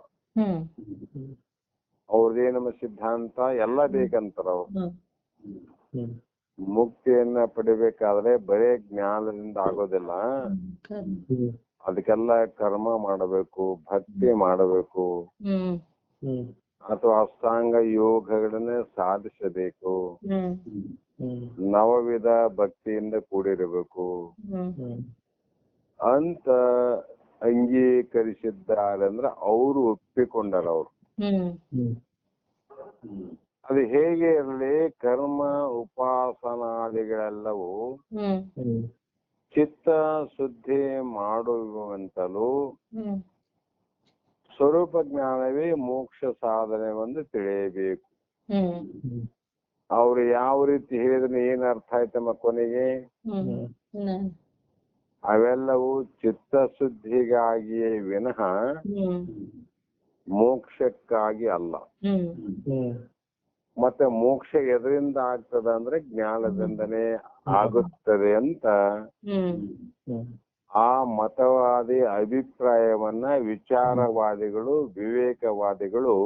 ಅವ್ರದೇನಮ್ಮ ಸಿದ್ಧಾಂತ ಎಲ್ಲ ಬೇಕಂತಾರ ಅವ್ರು. ಮುಕ್ತಿಯನ್ನ ಪಡಿಬೇಕಾದ್ರೆ ಬರೇ ಜ್ಞಾನದಿಂದ ಆಗೋದಿಲ್ಲ, ಅದಕ್ಕೆಲ್ಲ ಕರ್ಮ ಮಾಡಬೇಕು, ಭಕ್ತಿ ಮಾಡಬೇಕು, ಅಥವಾ ಅಷ್ಟಾಂಗ ಯೋಗಗಳನ್ನೇ ಸಾಧಿಸಬೇಕು, ನವವಿಧ ಭಕ್ತಿಯಿಂದ ಕೂಡಿರಬೇಕು ಅಂತ ಅಂಗೀಕರಿಸಿದ್ದಾರೆ. ಅಂದ್ರೆ ಅವರು ಒಪ್ಪಿಕೊಂಡಾರ ಅವರು. ಅದು ಹೇಗೆ ಇರಲಿ, ಕರ್ಮ ಉಪಾಸನಾದಿಗಳೆಲ್ಲವೂ ಚಿತ್ತ ಶುದ್ಧಿ ಮಾಡುವಂತಲೂ ಸ್ವರೂಪ ಜ್ಞಾನವೇ ಮೋಕ್ಷ ಸಾಧನೆ ಒಂದು ತಿಳಿಯಬೇಕು. ಅವ್ರು ಯಾವ ರೀತಿ ಹೇಳಿದ್ರೆ ಏನ್ ಅರ್ಥ ಆಯ್ತಮ್ಮ ಕೊನೆಗೆ? ಅವೆಲ್ಲವೂ ಚಿತ್ತ ಶುದ್ಧಿಗಾಗಿಯೇ ವಿನಃ ಮೋಕ್ಷಕ್ಕಾಗಿ ಅಲ್ಲ. ಮತ್ತೆ ಮೋಕ್ಷ ಎದರಿಂದ ಆಗ್ತದ ಅಂದ್ರೆ ಜ್ಞಾನದಿಂದನೇ ಆಗುತ್ತದೆ ಅಂತ ಆ ಮತವಾದಿ ಅಭಿಪ್ರಾಯವನ್ನ ವಿಚಾರವಾದಿಗಳು ವಿವೇಕವಾದಿಗಳು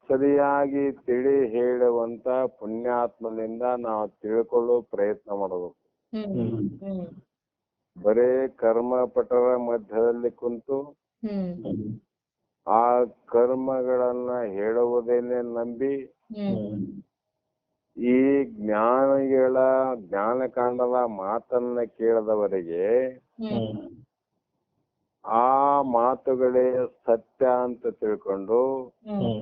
ಸರಿಯಾಗಿ ತಿಳಿ ಹೇಳುವಂತ ಪುಣ್ಯಾತ್ಮನಿಂದ ನಾವು ತಿಳ್ಕೊಳ್ಳೋ ಪ್ರಯತ್ನ ಮಾಡಬೇಕು. ಬರೇ ಕರ್ಮಪಟರ ಮಧ್ಯದಲ್ಲಿ ಕುಂತು ಆ ಕರ್ಮಗಳನ್ನ ಹೇಳುವುದೇನೆ ನಂಬಿ ಈ ಜ್ಞಾನಕಾಂಡದ ಮಾತನ್ನ ಕೇಳದವರಿಗೆ ಹ್ಮ್ ಆ ಮಾತುಗಳೇ ಸತ್ಯ ಅಂತ ತಿಳ್ಕೊಂಡು ಹ್ಮ್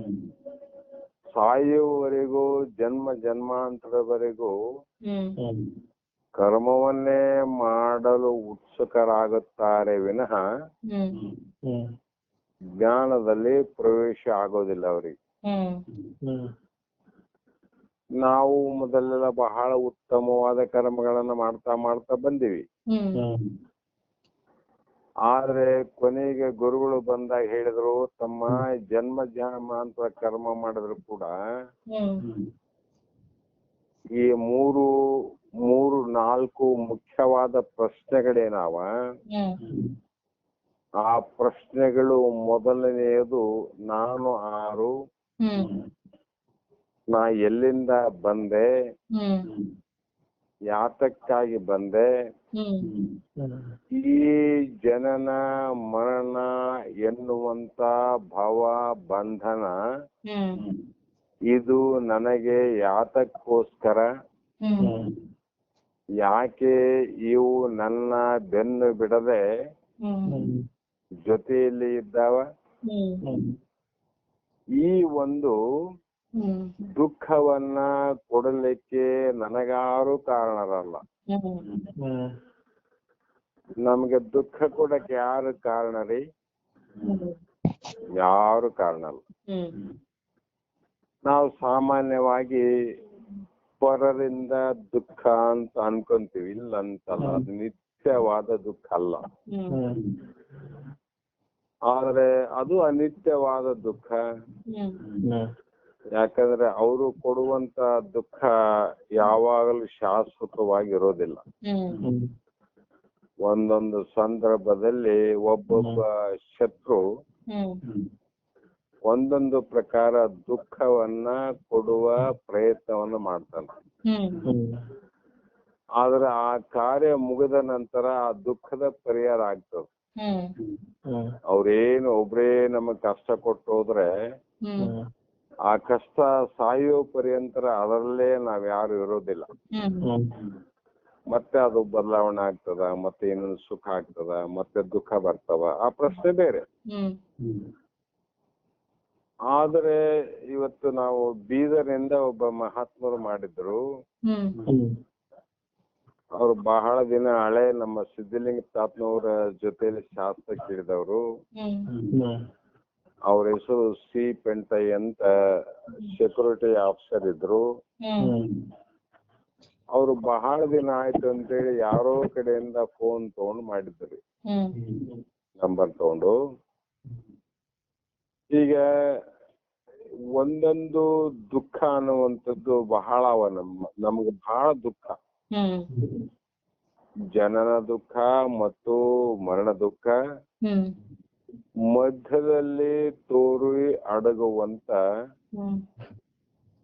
ಸಾಯುವವರೆಗೂ ಜನ್ಮ ಜನ್ಮಾಂತರವರೆಗೂ ಹ್ಮ್ ಕರ್ಮವನ್ನೇ ಮಾಡಲು ಉತ್ಸುಕರಾಗುತ್ತಾರೆ ವಿನಃ ಹ್ಮ್ ಹ್ಮ್ ಜ್ಞಾನದಲ್ಲಿ ಪ್ರವೇಶ ಆಗೋದಿಲ್ಲ ಅವರಿಗೆ. ಹ್ಮ್ ನಾವು ಮೊದಲೆಲ್ಲ ಬಹಳ ಉತ್ತಮವಾದ ಕರ್ಮಗಳನ್ನ ಮಾಡ್ತಾ ಮಾಡ್ತಾ ಬಂದಿವಿ. ಹ್ಮ್ ಆದ್ರೆ ಕೊನೆಗೆ ಗುರುಗಳು ಬಂದಾಗ ಹೇಳಿದ್ರು, ತಮ್ಮ ಜನ್ಮ ಜನ್ಮಾಂತರ ಕರ್ಮ ಮಾಡಿದ್ರು ಕೂಡ ಈ ಮೂರು ನಾಲ್ಕು ಮುಖ್ಯವಾದ ಪ್ರಶ್ನೆಗಳೇನಾವ, ಆ ಪ್ರಶ್ನೆಗಳು ಮೊದಲನೆಯದು ನಾನು ಆರು, ನಾ ಎಲ್ಲಿಂದ ಬಂದೆ, ಯಾತಕ್ಕಾಗಿ ಬಂದೆ, ಈ ಜನನ ಮರಣ ಎನ್ನುವಂತ ಭವ ಬಂಧನ ಇದು ನನಗೆ ಯಾತಕ್ಕೋಸ್ಕರ, ಯಾಕೆ ಇವು ನನ್ನ ಬೆನ್ನು ಬಿಡದೆ ಜೊತೆಯಲ್ಲಿ ಇದ್ದಾವ, ಈ ಒಂದು ದುಃಖವನ್ನ ಕೊಡಲಿಕ್ಕೆ ನನಗಾರು ಕಾರಣರಲ್ಲ. ನಮ್ಗೆ ದುಃಖ ಕೊಡಕ್ಕೆ ಯಾರು ಕಾರಣ ರೀ? ಯಾರು ಕಾರಣ ಅಲ್ಲ. ನಾವು ಸಾಮಾನ್ಯವಾಗಿ ಪರರಿಂದ ದುಃಖ ಅಂತ ಅನ್ಕೊಂತೀವಿ, ಇಲ್ಲ ಅಂತಲ್ಲ, ಅದು ನಿತ್ಯವಾದ ದುಃಖ ಅಲ್ಲ. ಆದ್ರೆ ಅದು ಅನಿತ್ಯವಾದ ದುಃಖ. ಯಾಕಂದ್ರೆ ಅವರು ಕೊಡುವಂತ ದುಃಖ ಯಾವಾಗಲೂ ಶಾಶ್ವತವಾಗಿರೋದಿಲ್ಲ. ಒಂದೊಂದು ಸಂದರ್ಭದಲ್ಲಿ ಒಬ್ಬೊಬ್ಬ ಶತ್ರು ಒಂದೊಂದು ಪ್ರಕಾರ ದುಃಖವನ್ನ ಕೊಡುವ ಪ್ರಯತ್ನವನ್ನು ಮಾಡ್ತಾನೆ. ಆದ್ರೆ ಆ ಕಾರ್ಯ ಮುಗಿದ ನಂತರ ಆ ದುಃಖದ ಪರಿಹಾರ ಆಗ್ತದೆ. ಅವ್ರೇನು ಒಬ್ರೇ ನಮಗ್ ಕಷ್ಟ ಕೊಟ್ಟು ಹೋದ್ರೆ ಆ ಕಷ್ಟ ಸಾಯೋ ಪರ್ಯಂತರ ಅದರಲ್ಲೇ ನಾವ್ ಯಾರು ಇರೋದಿಲ್ಲ. ಮತ್ತೆ ಅದು ಬದಲಾವಣೆ ಆಗ್ತದ, ಮತ್ತೆ ಇನ್ನೊಂದು ಸುಖ ಆಗ್ತದ, ಮತ್ತೆ ದುಃಖ ಬರ್ತವ, ಆ ಪ್ರಶ್ನೆ ಬೇರೆ. ಆದ್ರೆ ಇವತ್ತು ನಾವು ಬೀದರ್ನಿಂದ ಒಬ್ಬ ಮಹಾತ್ಮರು ಮಾಡಿದ್ರು. ಅವ್ರು ಬಹಳ ದಿನ ಹಳೆ ನಮ್ಮ ಸಿದ್ಧಲಿಂಗ ತಾತನವರ ಜೊತೆಲಿ ಶಾಸ್ತ್ರ ಕೇಳಿದವರು. ಅವ್ರ ಹೆಸರು ಸಿ ಪೆಂಟಯ್ಯ ಅಂತ ಸೆಕ್ಯೂರಿಟಿ ಆಫೀಸರ್ ಇದ್ರು. ಅವ್ರು ಬಹಳ ದಿನ ಆಯ್ತು ಅಂತೇಳಿ ಯಾರೋ ಕಡೆಯಿಂದ ಫೋನ್ ತಗೊಂಡು ಮಾಡಿದ್ರು, ನಂಬರ್ ತಗೊಂಡು. ಈಗ ಒಂದೊಂದು ದುಃಖ ಅನ್ನುವಂಥದ್ದು ಬಹಳ ಅವ. ನಮ್ಗೆ ಬಹಳ ದುಃಖ, ಜನನ ದುಃಖ ಮತ್ತು ಮರಣ ದುಃಖ, ಮಧ್ಯದಲ್ಲಿ ತೋರಿ ಅಡಗುವಂತ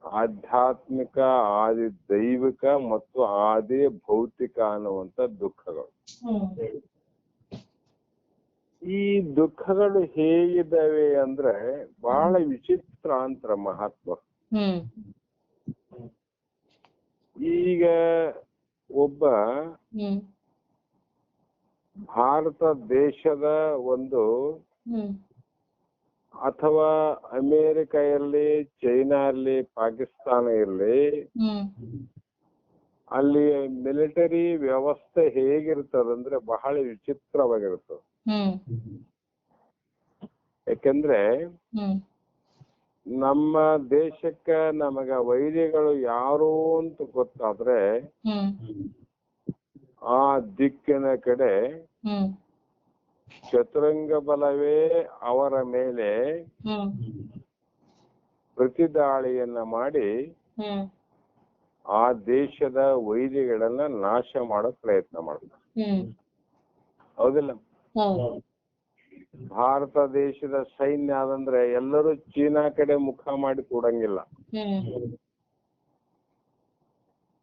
ಆಧ್ಯಾತ್ಮಿಕ, ಆದಿ ದೈವಿಕ ಮತ್ತು ಆದಿ ಭೌತಿಕ ಅನ್ನುವಂತ ದುಃಖಗಳು. ಈ ದುಃಖಗಳು ಹೇಗಿದ್ದಾವೆ ಅಂದ್ರೆ ಬಹಳ ವಿಚಿತ್ರ ಅಂತ ಮಹಾತ್ಮರು. ಈಗ ಒಬ್ಬ ಭಾರತ ದೇಶದ ಒಂದು ಅಥವಾ ಅಮೇರಿಕ ಇರ್ಲಿ, ಚೈನಾ ಇರ್ಲಿ, ಪಾಕಿಸ್ತಾನ ಇರ್ಲಿ, ಅಲ್ಲಿ ಮಿಲಿಟರಿ ವ್ಯವಸ್ಥೆ ಹೇಗಿರ್ತದಂದ್ರೆ ಬಹಳ ವಿಚಿತ್ರವಾಗಿರ್ತದೆ. ಯಾಕಂದ್ರೆ ನಮ್ಮ ದೇಶಕ್ಕ ನಮಗ ವೈರಿಗಳು ಯಾರು ಅಂತ ಗೊತ್ತಾದ್ರೆ ಆ ದಿಕ್ಕಿನ ಕಡೆ ಚತುರಂಗ ಬಲವೇ ಅವರ ಮೇಲೆ ಪ್ರತಿದಾಳಿಯನ್ನ ಮಾಡಿ ಆ ದೇಶದ ವೈರಿಗಳನ್ನ ನಾಶ ಮಾಡೋ ಪ್ರಯತ್ನ ಮಾಡ್ತಾರೆ. ಹೌದಿಲ್ಲ? ಭಾರತ ದೇಶದ ಸೈನ್ಯ ಅದಂದ್ರೆ ಎಲ್ಲರೂ ಚೀನಾ ಕಡೆ ಮುಖ ಮಾಡಿ ಕೂಡಂಗಿಲ್ಲ.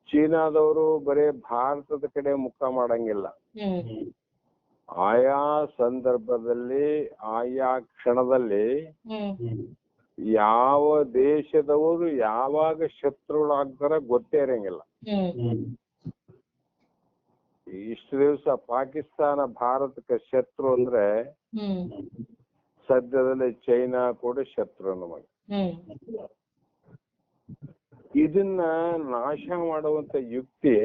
ಚೀನಾದವರು ಬರೇ ಭಾರತದ ಕಡೆ ಮುಖ ಮಾಡಂಗಿಲ್ಲ. ಆಯಾ ಸಂದರ್ಭದಲ್ಲಿ, ಆಯಾ ಕ್ಷಣದಲ್ಲಿ ಯಾವ ದೇಶದವರು ಯಾವಾಗ ಶತ್ರುಗಳಾಗ್ತಾರ ಗೊತ್ತೇ ಇರಂಗಿಲ್ಲ. ಇಷ್ಟು ದಿವಸ ಪಾಕಿಸ್ತಾನ ಭಾರತಕ್ಕೆ ಶತ್ರು ಅಂದ್ರೆ ಸದ್ಯದಲ್ಲಿ ಚೈನಾ ಕೂಡ ಶತ್ರು ನಮಗೆ. ಇದನ್ನ ನಾಶ ಮಾಡುವಂತ ಯುಕ್ತಿ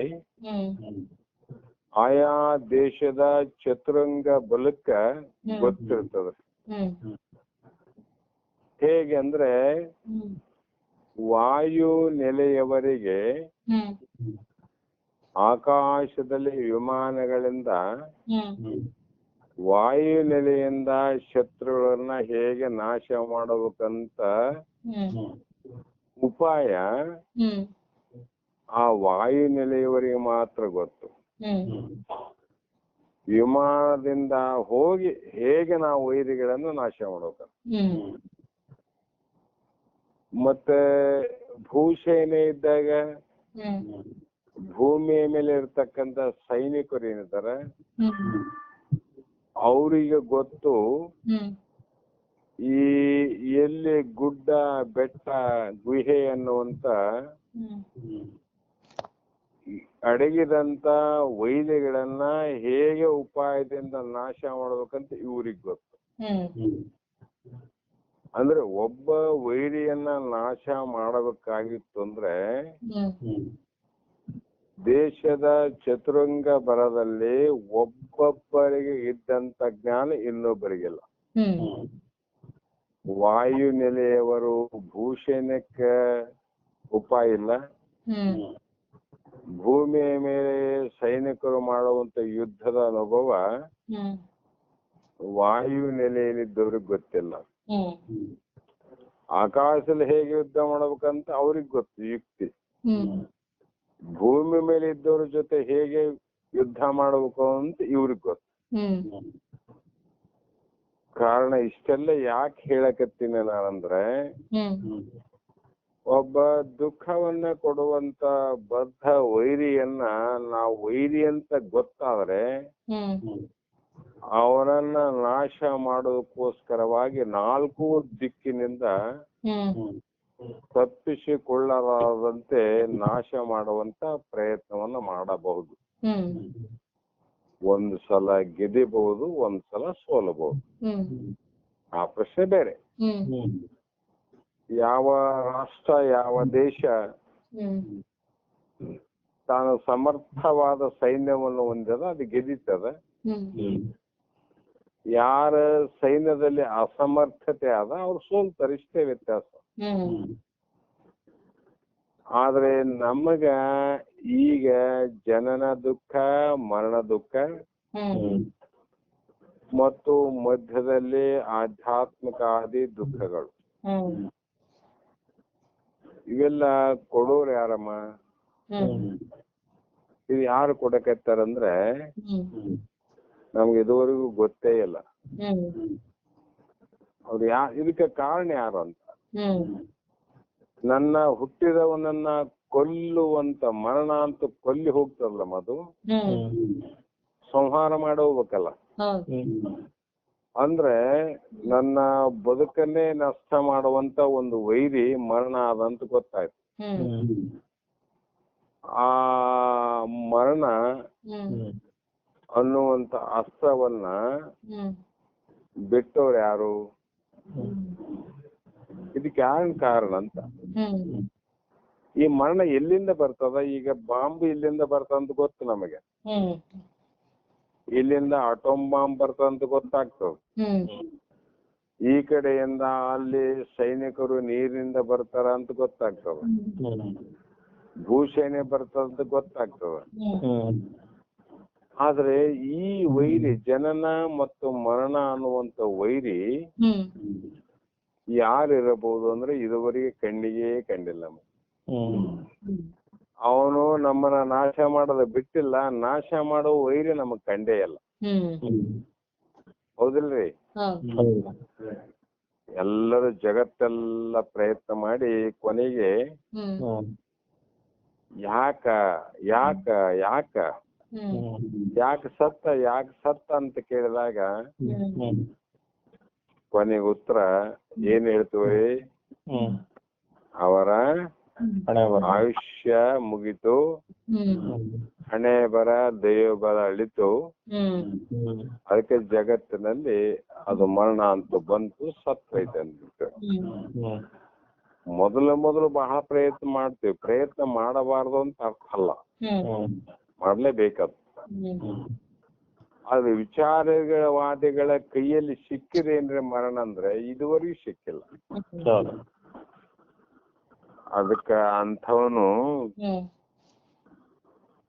ಆಯಾ ದೇಶದ ಚತುರಂಗ ಬಲಕ್ಕ ಗೊತ್ತಿರ್ತದ. ಹೇಗೆ ಅಂದ್ರೆ ವಾಯು ನೆಲೆಯವರೆಗೆ ಆಕಾಶದಲ್ಲಿ ವಿಮಾನಗಳಿಂದ ವಾಯು ನೆಲೆಯಿಂದ ಶತ್ರುಗಳನ್ನ ಹೇಗೆ ನಾಶ ಮಾಡಬೇಕಂತ ಉಪಾಯ ಆ ವಾಯು ನೆಲೆಯವರಿಗೆ ಮಾತ್ರ ಗೊತ್ತು. ವಿಮಾನದಿಂದ ಹೋಗಿ ಹೇಗೆ ನಾವು ವೈರಿಗಳನ್ನು ನಾಶ ಮಾಡಬೇಕು. ಮತ್ತೆ ಭೂಸೇನೆ ಇದ್ದಾಗ ಭೂಮಿಯ ಮೇಲೆ ಇರ್ತಕ್ಕಂತ ಸೈನಿಕರು ಏನಿದ್ದಾರೆ ಅವರಿಗೆ ಗೊತ್ತು ಈ ಎಲ್ಲಿ ಗುಡ್ಡ ಬೆಟ್ಟ ಗುಹೆ ಅನ್ನುವಂತ ಅಡಗಿದಂತ ವೈರಿಗಳನ್ನ ಹೇಗೆ ಉಪಾಯದಿಂದ ನಾಶ ಮಾಡ್ಬೇಕಂತ ಇವ್ರಿಗೆ ಗೊತ್ತು. ಅಂದ್ರೆ ಒಬ್ಬ ವೈರಿಯನ್ನ ನಾಶ ಮಾಡಬೇಕಾಗಿತ್ತು ಅಂದ್ರೆ ದೇಶದ ಚತುರಂಗ ಬಲದಲ್ಲಿ ಒಬ್ಬೊಬ್ಬರಿಗೆ ಇದ್ದಂತ ಜ್ಞಾನ ಇನ್ನೊಬ್ಬರಿಗಿಲ್ಲ. ವಾಯು ನೆಲೆಯವರು ಭೂಷಣಕ್ಕೆ ಉಪಾಯ ಇಲ್ಲ, ಭೂಮಿಯ ಮೇಲೆ ಸೈನಿಕರು ಮಾಡುವಂತ ಯುದ್ಧದ ಅನುಭವ ವಾಯು ನೆಲೆಯಲ್ಲಿದ್ದವ್ರಿಗೆ ಗೊತ್ತಿಲ್ಲ. ಆಕಾಶದಲ್ಲಿ ಹೇಗೆ ಯುದ್ಧ ಮಾಡ್ಬೇಕಂತ ಅವ್ರಿಗೆ ಗೊತ್ತು ಯುಕ್ತಿ. ಭೂಮಿ ಮೇಲೆ ಇದ್ದವ್ರ ಜೊತೆ ಹೇಗೆ ಯುದ್ಧ ಮಾಡಬೇಕು ಅಂತ ಇವ್ರಿಗೆ ಗೊತ್ತು. ಕಾರಣ ಇಷ್ಟೆಲ್ಲ ಯಾಕೆ ಹೇಳಕತ್ತೀನಿ ನಾನಂದ್ರೆ ಒಬ್ಬ ದುಃಖವನ್ನ ಕೊಡುವಂತ ಬದ್ಧ ವೈರಿಯನ್ನ ನಾವು ವೈರಿ ಅಂತ ಗೊತ್ತಾದ್ರೆ ಅವನನ್ನ ನಾಶ ಮಾಡೋದಕ್ಕೋಸ್ಕರವಾಗಿ 4 ದಿಕ್ಕಿನಿಂದ ತಪ್ಪಿಸಿಕೊಳ್ಳಲಾರದಂತೆ ನಾಶ ಮಾಡುವಂತ ಪ್ರಯತ್ನವನ್ನ ಮಾಡಬಹುದು. ಒಂದು ಸಲ ಗೆದಿಬಹುದು, ಒಂದ್ಸಲ ಸೋಲಬಹುದು. ಆ ಪ್ರಶ್ನೆ ಬೇರೆ. ಯಾವ ರಾಷ್ಟ್ರ ಯಾವ ದೇಶ ತಾನು ಸಮರ್ಥವಾದ ಸೈನ್ಯವನ್ನು ಹೊಂದಿದ ಅದು ಗೆದಿತದ. ಯಾರ ಸೈನ್ಯದಲ್ಲಿ ಅಸಮರ್ಥತೆ ಆದ ಅವ್ರು ಸೋಲ್ತಾರೆ, ಇಷ್ಟೇ ವ್ಯತ್ಯಾಸ. ಆದ್ರೆ ನಮಗ ಈಗ ಜನನ ದುಃಖ, ಮರಣ ದುಃಖ ಮತ್ತು ಮಧ್ಯದಲ್ಲಿ ಆಧ್ಯಾತ್ಮಿಕ ಆದಿ ದುಃಖಗಳು ಇವೆಲ್ಲ ಕೊಡೋರು ಯಾರಮ್ಮ? ಇದು ಯಾರು ಕೊಡಕತ್ತಾರಂದ್ರೆ ನಮ್ಗೆ ಇದುವರೆಗೂ ಗೊತ್ತೇ ಇಲ್ಲ. ಅವ್ರು ಇದಕ್ಕೆ ಕಾರಣ ಯಾರು ಅಂತ. ನನ್ನ ಹುಟ್ಟಿದವನನ್ನ ಕೊಲ್ಲುವಂತ ಮರಣ ಅಂತ ಕೊಲ್ಲಿ ಹೋಗ್ತದಲ್ಲ ಅದು ಸಂಹಾರ ಮಾಡಿ ಹೋಗ್ಬೇಕಲ್ಲ. ಅಂದ್ರೆ ನನ್ನ ಬದುಕನ್ನೇ ನಷ್ಟ ಮಾಡುವಂತ ಒಂದು ವೈರಿ ಮರಣ ಆದಂತ ಗೊತ್ತಾಯ್ತು. ಆ ಮರಣ ಅನ್ನುವಂತ ಅಸ್ತ್ರವನ್ನ ಬಿಟ್ಟವ್ರು ಯಾರು? ಇದಕ್ಕೆ ಯಾರು ಕಾರಣ ಅಂತ. ಈ ಮರಣ ಎಲ್ಲಿಂದ ಬರ್ತದ? ಈಗ ಬಾಂಬ್ ಇಲ್ಲಿಂದ ಬರ್ತದಂತ ಗೊತ್ತು ನಮಗೆ, ಇಲ್ಲಿಂದ ಅಟೋಮ್ ಬಾಂಬ್ ಬರ್ತದಂತ ಗೊತ್ತಾಗ್ತದ. ಈ ಕಡೆಯಿಂದ ಅಲ್ಲಿ ಸೈನಿಕರು ನೀರಿನಿಂದ ಬರ್ತಾರ ಅಂತ ಗೊತ್ತಾಗ್ತದ, ಭೂಸೇನೆ ಬರ್ತದಂತ ಗೊತ್ತಾಗ್ತದ. ಆದ್ರೆ ಈ ವೈರಿ ಜನನ ಮತ್ತು ಮರಣ ಅನ್ನುವಂತ ವೈರಿ ಯಾರಿರಬಹುದು ಅಂದ್ರೆ ಇದುವರೆಗೆ ಕಣ್ಣಿಗೆ ಕಂಡಿಲ್ಲ. ಅವನು ನಮ್ಮನ್ನ ನಾಶ ಮಾಡೋದ ಬಿಟ್ಟಿಲ್ಲ, ನಾಶ ಮಾಡೋ ವೈರಿ ನಮಗ್ ಕಂಡೇ ಇಲ್ಲ. ಹೌದಿಲ್ರಿ? ಎಲ್ಲರೂ ಜಗತ್ತೆಲ್ಲ ಪ್ರಯತ್ನ ಮಾಡಿ ಕೊನೆಗೆ ಯಾಕ ಯಾಕ ಯಾಕ ಯಾಕೆ ಸತ್ತ ಅಂತ ಕೇಳಿದಾಗ ಕೊನೆಗೆ ಉತ್ತರ ಏನ್ ಹೇಳ್ತೀವಿ? ಅವರ ಹಣೆ ಬರ. ಆಯುಷ್ಯ ಮುಗಿತು, ಹ್ಮ್ ಹಣೆ ಬರ ದೈವಬಲ ಅಳಿತು. ಅದಕ್ಕೆ ಜಗತ್ತಿನಲ್ಲಿ ಅದು ಮರಣ ಅಂತ ಬಂತು, ಸತ್ತೈತೆ ಅಂದ್ಬಿಟ್ಟು. ಮೊದಲು ಬಹಳ ಪ್ರಯತ್ನ ಮಾಡ್ತೀವಿ, ಪ್ರಯತ್ನ ಮಾಡಬಾರ್ದು ಅಂತ ಅರ್ಥ ಅಲ್ಲ, ಮಾಡ್ಲೇಬೇಕದು. ಆದ್ರೆ ವಿಚಾರವಾದಿಗಳ ಕೈಯಲ್ಲಿ ಸಿಕ್ಕಿದೆ ಅಂದ್ರೆ ಮರಣ ಅಂದ್ರೆ ಇದುವರೆಗೂ ಸಿಕ್ಕಿಲ್ಲ. ಅದಕ್ಕ ಅಂಥವನು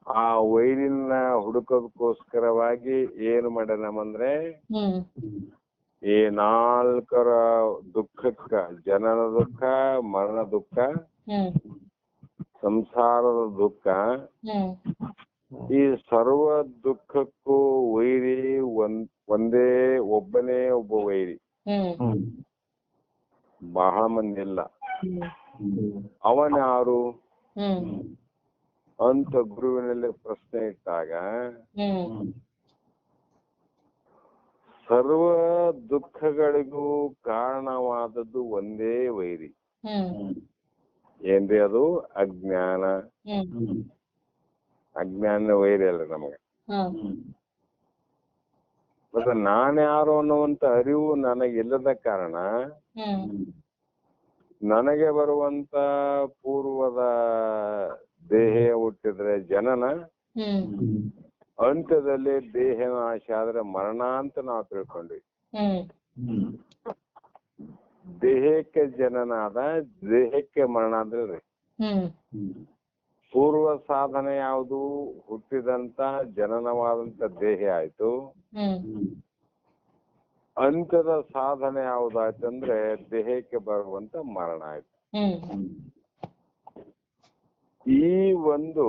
ಆ ವೈರಿನ ಹುಡುಕೋದಕ್ಕೋಸ್ಕರವಾಗಿ ಏನು ಮಾಡ್ಯಾನಂದ್ರೆ, ಈ 4 ದುಃಖಕ್ಕ, ಜನನ ದುಃಖ, ಮರಣ ದುಃಖ, ಸಂಸಾರದ ದುಃಖ, ಈ ಸರ್ವ ದುಃಖಕ್ಕೂ ವೈರಿ ಒಬ್ಬನೇ ಒಬ್ಬ ವೈರಿ, ಬಹಳ ಮಂದಿ ಇಲ್ಲ. ಅವನ್ಯಾರು ಅಂತ ಗುರುವಿನಲ್ಲಿ ಪ್ರಶ್ನೆ ಇಟ್ಟಾಗ, ಸರ್ವ ದುಃಖಗಳಿಗೂ ಕಾರಣವಾದದ್ದು ಒಂದೇ ವೈರಿ. ಏನ್ರಿ ಅದು? ಅಜ್ಞಾನ. ಅಜ್ಞಾನ ವೈರಿ ಅಲ್ಲ ನಮಗೆ. ಮತ್ತೆ ನಾನ್ಯಾರು ಅನ್ನುವಂತ ಅರಿವು ನನಗಿಲ್ಲದ ಕಾರಣ ನನಗೆ ಬರುವಂತ ಪೂರ್ವದ ದೇಹ ಹುಟ್ಟಿದ್ರೆ ಜನನ, ಅಂತ್ಯದಲ್ಲಿ ದೇಹ ನಾಶ ಆದ್ರೆ ಮರಣ ಅಂತ ನಾವು ತಿಳ್ಕೊಂಡ್ವಿ. ದೇಹಕ್ಕೆ ಜನನ ಆದ, ದೇಹಕ್ಕೆ ಮರಣ ಅಂದ್ರೆ ಪೂರ್ವ ಸಾಧನೆ ಯಾವುದು? ಹುಟ್ಟಿದಂತ ಜನನವಾದಂತ ದೇಹ ಆಯ್ತು. ಅಂತ್ಯದ ಸಾಧನೆ ಯಾವುದಾಯ್ತಂದ್ರೆ ದೇಹಕ್ಕೆ ಬರುವಂತ ಮರಣ ಆಯ್ತು. ಈ ಒಂದು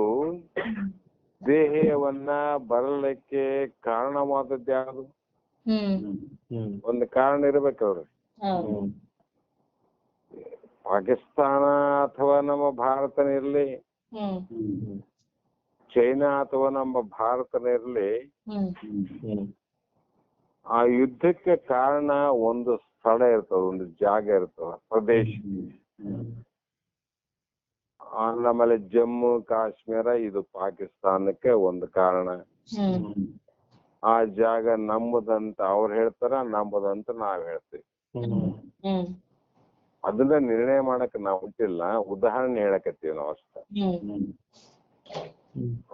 ದೇಹವನ್ನ ಬರಲಿಕ್ಕೆ ಕಾರಣವಾದದ್ದು ಯಾವುದು? ಒಂದು ಕಾರಣ ಇರ್ಬೇಕವ್ರಿ. ಪಾಕಿಸ್ತಾನ ಅಥವಾ ನಮ್ಮ ಭಾರತನೇ ಇರ್ಲಿ, ಚೈನಾ ಅಥವಾ ನಮ್ಮ ಭಾರತನೇ ಇರ್ಲಿ, ಆ ಯುದ್ಧಕ್ಕೆ ಕಾರಣ ಒಂದು ಸ್ಥಳ ಇರ್ತದ, ಒಂದು ಜಾಗ ಇರ್ತದ, ಪ್ರದೇಶ. ಆಮೇಲೆ ಜಮ್ಮು ಕಾಶ್ಮೀರ ಇದು ಪಾಕಿಸ್ತಾನಕ್ಕೆ ಒಂದು ಕಾರಣ. ಆ ಜಾಗ ನಮ್ಮದಂತ ಅವ್ರು ಹೇಳ್ತಾರ, ನಮ್ಮದಂತ ನಾವ್ ಹೇಳ್ತೀವಿ. ಅದನ್ನ ನಿರ್ಣಯ ಮಾಡಕ್ ನಾವು ಹುಟ್ಟಿಲ್ಲ, ಉದಾಹರಣೆ ಹೇಳಕತ್ತೀವಿ ನಾವು ಅಷ್ಟೇ.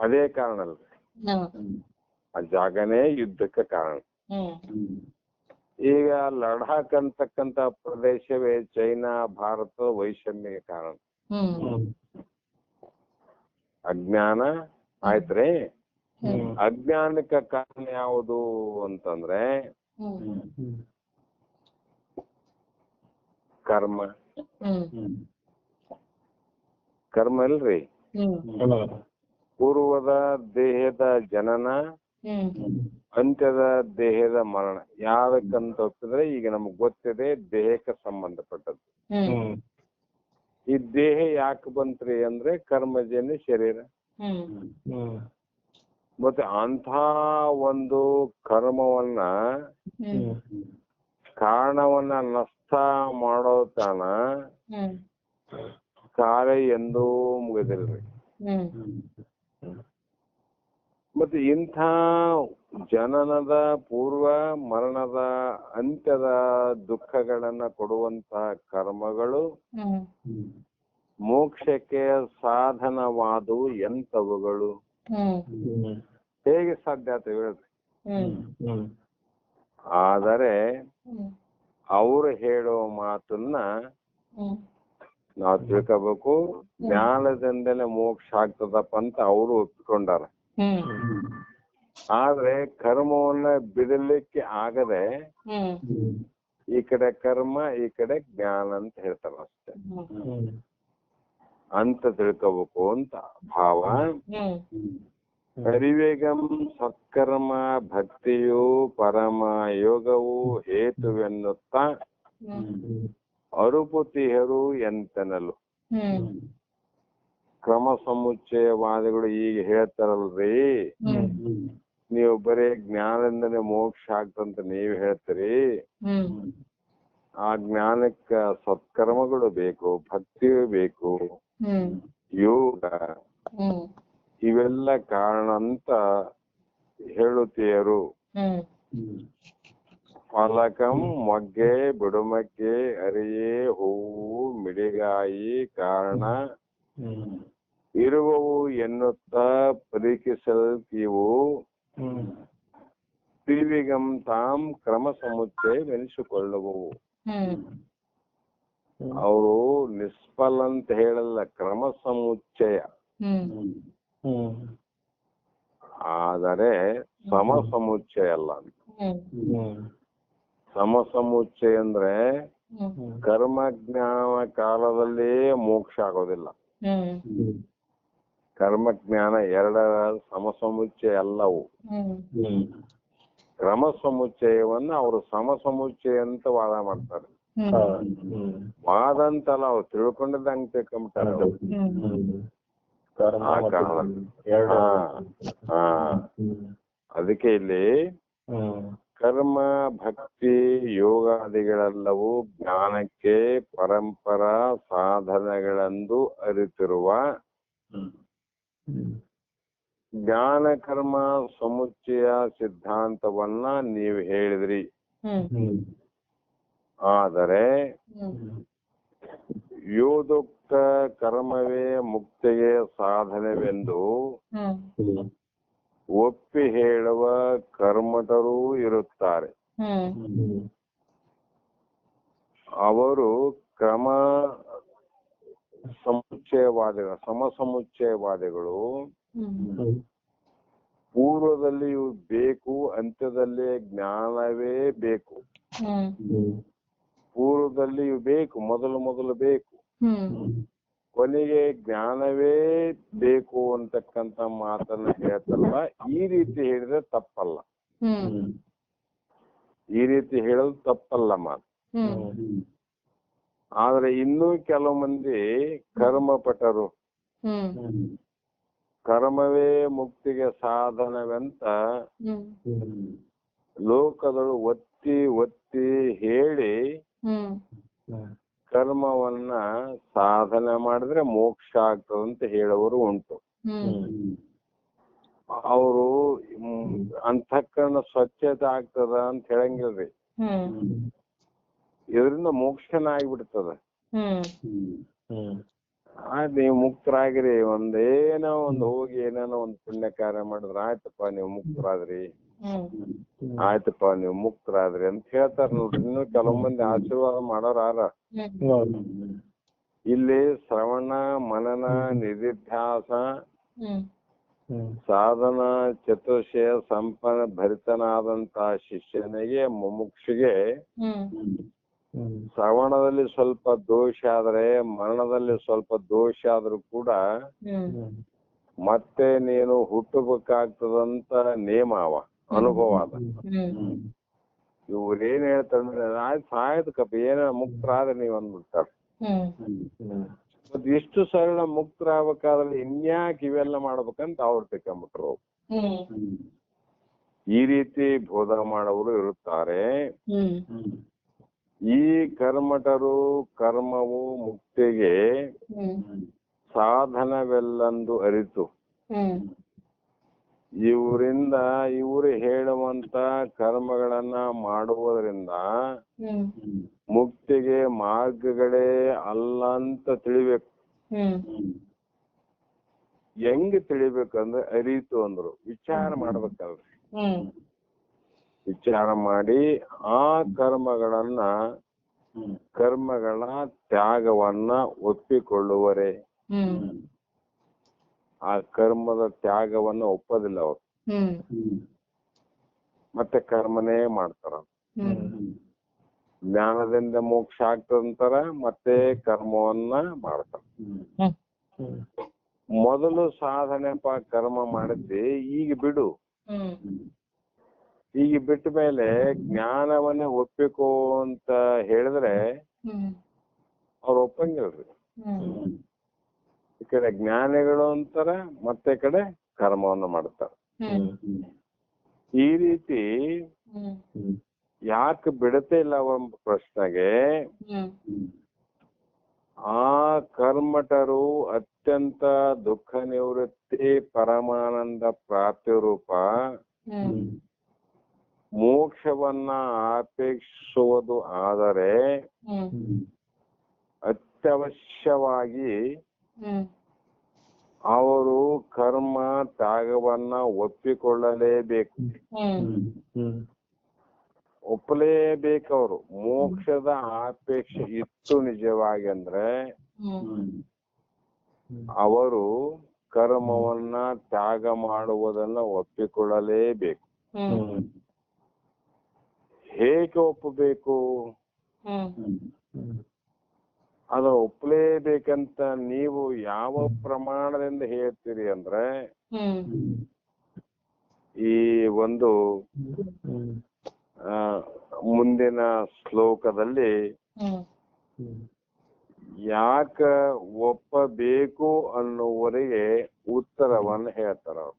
ಅದೇ ಕಾರಣ ಅಲ್ರಿ, ಆ ಜಾಗನೇ ಯುದ್ಧಕ್ಕೆ ಕಾರಣ. ಈಗ ಲಡಾಖ್ ಅಂತಕ್ಕಂತ ಪ್ರದೇಶವೇ ಚೈನಾ ಭಾರತ ವೈಷಮ್ಯಕ್ಕೆ ಕಾರಣ. ಅಜ್ಞಾನ ಆಯ್ತ್ರಿ. ಅಜ್ಞಾನಕ್ಕೆ ಕಾರಣ ಯಾವುದು ಅಂತಂದ್ರೆ ಕರ್ಮ. ಕರ್ಮ ಇಲ್ರಿ, ಪೂರ್ವದ ದೇಹದ ಜನನ, ಅಂತ್ಯದ ದೇಹದ ಮರಣ. ಯಾವ್ದಕ್ಕಂತ ಹೋಗ್ತದ್ರೆ ಈಗ ನಮಗ್ ಗೊತ್ತಿದೆ, ದೇಹಕ್ಕೆ ಸಂಬಂಧಪಟ್ಟದ್ದು. ಈ ದೇಹ ಯಾಕೆ ಬಂತ್ರಿ ಅಂದ್ರೆ ಕರ್ಮಜನ್ಯ ಶರೀರ. ಮತ್ತೆ ಅಂಥ ಒಂದು ಕರ್ಮವನ್ನ, ಕಾರಣವನ್ನ ನಷ್ಟ ಮಾಡೋ ತಾನ ಕಾರ್ಯ ಎಂದೂ ಮುಗಿದಿಲ್ರಿ. ಮತ್ತೆ ಇಂಥ ಜನನದ ಪೂರ್ವ, ಮರಣದ ಅಂತ್ಯದ ದುಃಖಗಳನ್ನ ಕೊಡುವಂತಹ ಕರ್ಮಗಳು ಮೋಕ್ಷಕ್ಕೆ ಸಾಧನವಾದವು ಎಂತವುಗಳು? ಹೇಗೆ ಸಾಧ್ಯ ಆತ ಹೇಳ್ರಿ? ಆದರೆ ಅವರು ಹೇಳೋ ಮಾತನ್ನ ನಾವು ತಿಳ್ಕೋಬೇಕು. ಜ್ಞಾನದಿಂದಲೇ ಮೋಕ್ಷ ಆಗ್ತದಪ್ಪ ಅಂತ ಅವರು ಒಪ್ಪಿಕೊಂಡಾರ. ಆದ್ರೆ ಕರ್ಮವನ್ನ ಬಿಡಲಿಕ್ಕೆ ಆಗದೆ ಈ ಕಡೆ ಕರ್ಮ, ಈ ಕಡೆ ಜ್ಞಾನ ಅಂತ ಹೇಳ್ತಾರ ಅಷ್ಟೇ ಅಂತ ತಿಳ್ಕೋಬೇಕು ಅಂತ ಭಾವ. ಹರಿವೇಗಂ ಸತ್ಕರ್ಮ ಭಕ್ತಿಯು ಪರಮ ಯೋಗವು ಹೇತುವೆನ್ನುತ್ತಾ ಅರುಪುತಿಹರು ಎಂತನಲು. ಕ್ರಮ ಸಮುಚ್ಚಯವಾದಿಗಳು ಈಗ ಹೇಳ್ತಾರಲ್ರಿ, ನೀವು ಬರೀ ಜ್ಞಾನದಿಂದನೇ ಮೋಕ್ಷ ಆಗ್ತಂತ ನೀವ್ ಹೇಳ್ತೀರಿ, ಆ ಜ್ಞಾನಕ್ಕ ಸತ್ಕರ್ಮಗಳು ಬೇಕು, ಭಕ್ತಿಯೂ ಬೇಕು, ಯೋಗ ಇವೆಲ್ಲ ಕಾರಣ ಅಂತ ಹೇಳುತ್ತೀಯರು. ಫಲಕಂ ಮೊಗ್ಗೆ ಬಿಡುಮಗ್ಗೆ ಅರಿಯೇ ಹೂವು ಮಿಡಿಗಾಯಿ ಕಾರಣ ಇರುವವು ಎನ್ನುತ್ತಾ ಪರೀಕ್ಷಿಸಲ್ಕಿವು ತ್ರಿವಿಗಂ ತಾಂ ಕ್ರಮ ಸಮುಚ್ಚಯವೆನಿಸಿಕೊಳ್ಳುವವು. ಅವರು ನಿಷ್ಫಲ ಅಂತ ಹೇಳಲ್ಲ, ಕ್ರಮ ಸಮುಚ್ಚಯ. ಆದರೆ ಸಮ ಸಮುಚ್ಚಯ ಅಲ್ಲ. ಸಮ ಸಮುಚ್ಚಯ ಅಂದ್ರೆ ಕರ್ಮಜ್ಞಾನ ಕಾಲದಲ್ಲಿ ಮೋಕ್ಷ ಆಗೋದಿಲ್ಲ. ಕರ್ಮಜ್ಞಾನ ಎರಡರ ಸಮ ಸಮುಚ್ಚಯ ಅಲ್ಲವು. ಕ್ರಮ ಸಮುಚ್ಚಯವನ್ನ ಅವರು ಸಮ ಸಮುಚ್ಚಯ ಅಂತ ವಾದ ಮಾಡ್ತಾರೆ. ವಾದ ಅಂತಲ್ಲ, ಅವ್ರು ತಿಳ್ಕೊಂಡಿದ್ದಂಗೆ ತಿಳ್ಕೊಂಡ್ಬಿಟ್ಟಾರೆ ಆ ಕಾಲದಲ್ಲಿ. ಅದಕ್ಕೆ ಇಲ್ಲಿ ಕರ್ಮ ಭಕ್ತಿ ಯೋಗಾದಿಗಳೆಲ್ಲವೂ ಜ್ಞಾನಕ್ಕೆ ಪರಂಪರಾ ಸಾಧನಗಳೆಂದು ಅರಿತಿರುವ ಜ್ಞಾನ ಕರ್ಮ ಸಮುಚ್ಚಯ ಸಿದ್ಧಾಂತವನ್ನ ನೀವು ಹೇಳಿದ್ರಿ. ಆದರೆ ಯೋದೋಕ್ತ ಕರ್ಮವೇ ಮುಕ್ತಿಗೆ ಸಾಧನವೆಂದು ಒಪ್ಪಿ ಹೇಳುವ ಕರ್ಮಠರೂ ಇರುತ್ತಾರೆ. ಅವರು ಕ್ರಮ ಸಮುಚ್ಚಯವಾದಿಗಳು, ಸಮ ಸಮುಚ್ಚಯವಾದಿಗಳು ಪೂರ್ವದಲ್ಲಿಯೂ ಬೇಕು, ಅಂತ್ಯದಲ್ಲಿ ಜ್ಞಾನವೇ ಬೇಕು. ಪೂರ್ವದಲ್ಲಿಯೂ ಬೇಕು, ಮೊದಲು ಬೇಕು, ಕೊನೆಗೆ ಜ್ಞಾನವೇ ಬೇಕು ಅಂತಕ್ಕಂತ ಮಾತನ್ನ ಹೇಳ್ತಲ್ಲ. ಈ ರೀತಿ ಹೇಳಿದ್ರೆ ತಪ್ಪಲ್ಲ, ಈ ರೀತಿ ಹೇಳೋದು ತಪ್ಪಲ್ಲ ಮಾತು. ಆದ್ರೆ ಇನ್ನೂ ಕೆಲವು ಮಂದಿ ಕರ್ಮಪಟರು ಕರ್ಮವೇ ಮುಕ್ತಿಗೆ ಸಾಧನವೆಂತ ಲೋಕದಳು ಒತ್ತಿ ಒತ್ತಿ ಹೇಳಿ ಕರ್ಮವನ್ನ ಸಾಧನೆ ಮಾಡಿದ್ರೆ ಮೋಕ್ಷ ಆಗ್ತದಂತ ಹೇಳೋರು ಉಂಟು. ಅವರು ಅಂತಃಕರಣ ಸ್ವಚ್ಛತೆ ಆಗ್ತದ ಅಂತ ಹೇಳಂಗಿಲ್ರಿ. ಇದರಿಂದ ಮೋಕ್ಷನ ಆಗ್ಬಿಡ್ತದ. ನೀವು ಮುಕ್ತರಾಗಿರಿ, ಏನೋ ಒಂದು ಹೋಗಿ ಏನೇನೋ ಒಂದು ಪುಣ್ಯ ಕಾರ್ಯ ಮಾಡಿದ್ರ ಆಯ್ತಪ್ಪ ನೀವು ಮುಕ್ತರಾದ್ರಿ, ಆಯ್ತಪ್ಪ ನೀವು ಮುಕ್ತರಾದ್ರಿ ಅಂತ ಹೇಳ್ತಾರ ನೋಡ್ರಿ. ಇನ್ನು ಕೆಲವು ಮಂದಿ ಆಶೀರ್ವಾದ ಮಾಡೋರಾರ. ಇಲ್ಲಿ ಶ್ರವಣ ಮನನ ನಿಧಿಧ್ಯಾಸ ಸಾಧನ ಚತುರ್ಶಯ ಸಂಪನ್ನ ಭರಿತನಾದಂತ ಶಿಷ್ಯನಿಗೆ ಮುಮುಕ್ಷಿಗೆ ಶ್ರವಣದಲ್ಲಿ ಸ್ವಲ್ಪ ದೋಷ ಆದ್ರೆ, ಮರಣದಲ್ಲಿ ಸ್ವಲ್ಪ ದೋಷ ಆದ್ರೂ ಕೂಡ ಮತ್ತೆ ನೀನು ಹುಟ್ಟಬೇಕಾಗ್ತದಂತ ನೇಮ ಅವ, ಅನುಭವ ಅದ. ಇವ್ರೇನ್ ಹೇಳ್ತಾರೆ, ಆಯ್ತು ಸಾಯ್ತಕಪ್ಪ ಏನ ಮುಕ್ತರಾದ್ರೆ ನೀವ್ ಅಂದ್ಬಿಡ್ತಾರ. ಇಷ್ಟು ಸರಳ ಮುಕ್ತರಾಗಬೇಕಾದ್ರೆ ಇನ್ಯಾಕೆ ಇವೆಲ್ಲ ಮಾಡ್ಬೇಕಂತ ಅವ್ರು ತಿಳ್ಕೊಂಬಿಟ್ರು. ಈ ರೀತಿ ಬೋಧ ಮಾಡೋರು ಇರುತ್ತಾರೆ. ಈ ಕರ್ಮಠರು ಕರ್ಮವು ಮುಕ್ತಿಗೆ ಸಾಧನವೆಲ್ಲಂದು ಅರಿತು ಇವರಿಂದ ಇವರು ಹೇಳುವಂತ ಕರ್ಮಗಳನ್ನ ಮಾಡುವುದರಿಂದ ಮುಕ್ತಿಗೆ ಮಾರ್ಗಗಳೇ ಅಲ್ಲ ಅಂತ ತಿಳಿಬೇಕು. ಹೆಂಗ್ ತಿಳಿಬೇಕಂದ್ರೆ ಅರಿತು ಅಂದ್ರು, ವಿಚಾರ ಮಾಡ್ಬೇಕಲ್ರಿ. ವಿಚಾರ ಮಾಡಿ ಆ ಕರ್ಮಗಳ ತ್ಯಾಗವನ್ನ ಒಪ್ಪಿಕೊಳ್ಳುವರೆ. ಆ ಕರ್ಮದ ತ್ಯಾಗವನ್ನ ಒಪ್ಪೋದಿಲ್ಲ ಅವರು, ಮತ್ತೆ ಕರ್ಮನೇ ಮಾಡ್ತಾರ. ಜ್ಞಾನದಿಂದ ಮೋಕ್ಷ ಆಗ್ತದಂತಾರ, ಮತ್ತೆ ಕರ್ಮವನ್ನ ಮಾಡ್ತಾರ. ಮೊದಲು ಸಾಧನೆಪ್ಪ ಕರ್ಮ ಮಾಡಿದ್ದಿ, ಈಗ ಬಿಡು. ಈಗ ಬಿಟ್ಟ ಮೇಲೆ ಜ್ಞಾನವನ್ನೇ ಒಪ್ಪಿಕೋ ಅಂತ ಹೇಳಿದ್ರೆ ಅವ್ರು ಒಪ್ಪಂಗಿಲ್ರಿ. ಈ ಕಡೆ ಜ್ಞಾನಿಗಳು ಅಂತಾರ, ಮತ್ತೆ ಕಡೆ ಕರ್ಮವನ್ನು ಮಾಡ್ತಾರ. ಈ ರೀತಿ ಯಾಕೆ ಬಿಡತೆ ಇಲ್ಲ ಎಂಬ ಪ್ರಶ್ನೆಗೆ ಆ ಕರ್ಮಠರು ಅತ್ಯಂತ ದುಃಖ ನಿವೃತ್ತಿ ಪರಮಾನಂದ ಪ್ರಾಪ್ತಿ ರೂಪ ಮೋಕ್ಷವನ್ನ ಅಪೇಕ್ಷಿಸುವುದು ಆದರೆ ಅತ್ಯವಶ್ಯವಾಗಿ ಅವರು ಕರ್ಮ ತ್ಯಾಗವನ್ನ ಒಪ್ಪಿಕೊಳ್ಳಲೇಬೇಕು. ಒಪ್ಪಲೇಬೇಕವರು. ಮೋಕ್ಷದ ಅಪೇಕ್ಷೆ ಇತ್ತು ನಿಜವಾಗಿ ಅಂದ್ರೆ ಅವರು ಕರ್ಮವನ್ನ ತ್ಯಾಗ ಮಾಡುವುದನ್ನ ಒಪ್ಪಿಕೊಳ್ಳಲೇಬೇಕು. ಹೇಗೆ ಒಪ್ಪಬೇಕು? ಅದ ಒಪ್ಪಲೇಬೇಕಂತ ನೀವು ಯಾವ ಪ್ರಮಾಣದಿಂದ ಹೇಳ್ತೀರಿ ಅಂದ್ರೆ ಈ ಒಂದು ಮುಂದಿನ ಶ್ಲೋಕದಲ್ಲಿ ಯಾಕ ಒಪ್ಪಬೇಕು ಅನ್ನುವರೆಗೆ ಉತ್ತರವನ್ನು ಹೇಳ್ತಾರ ಅವ್ರು.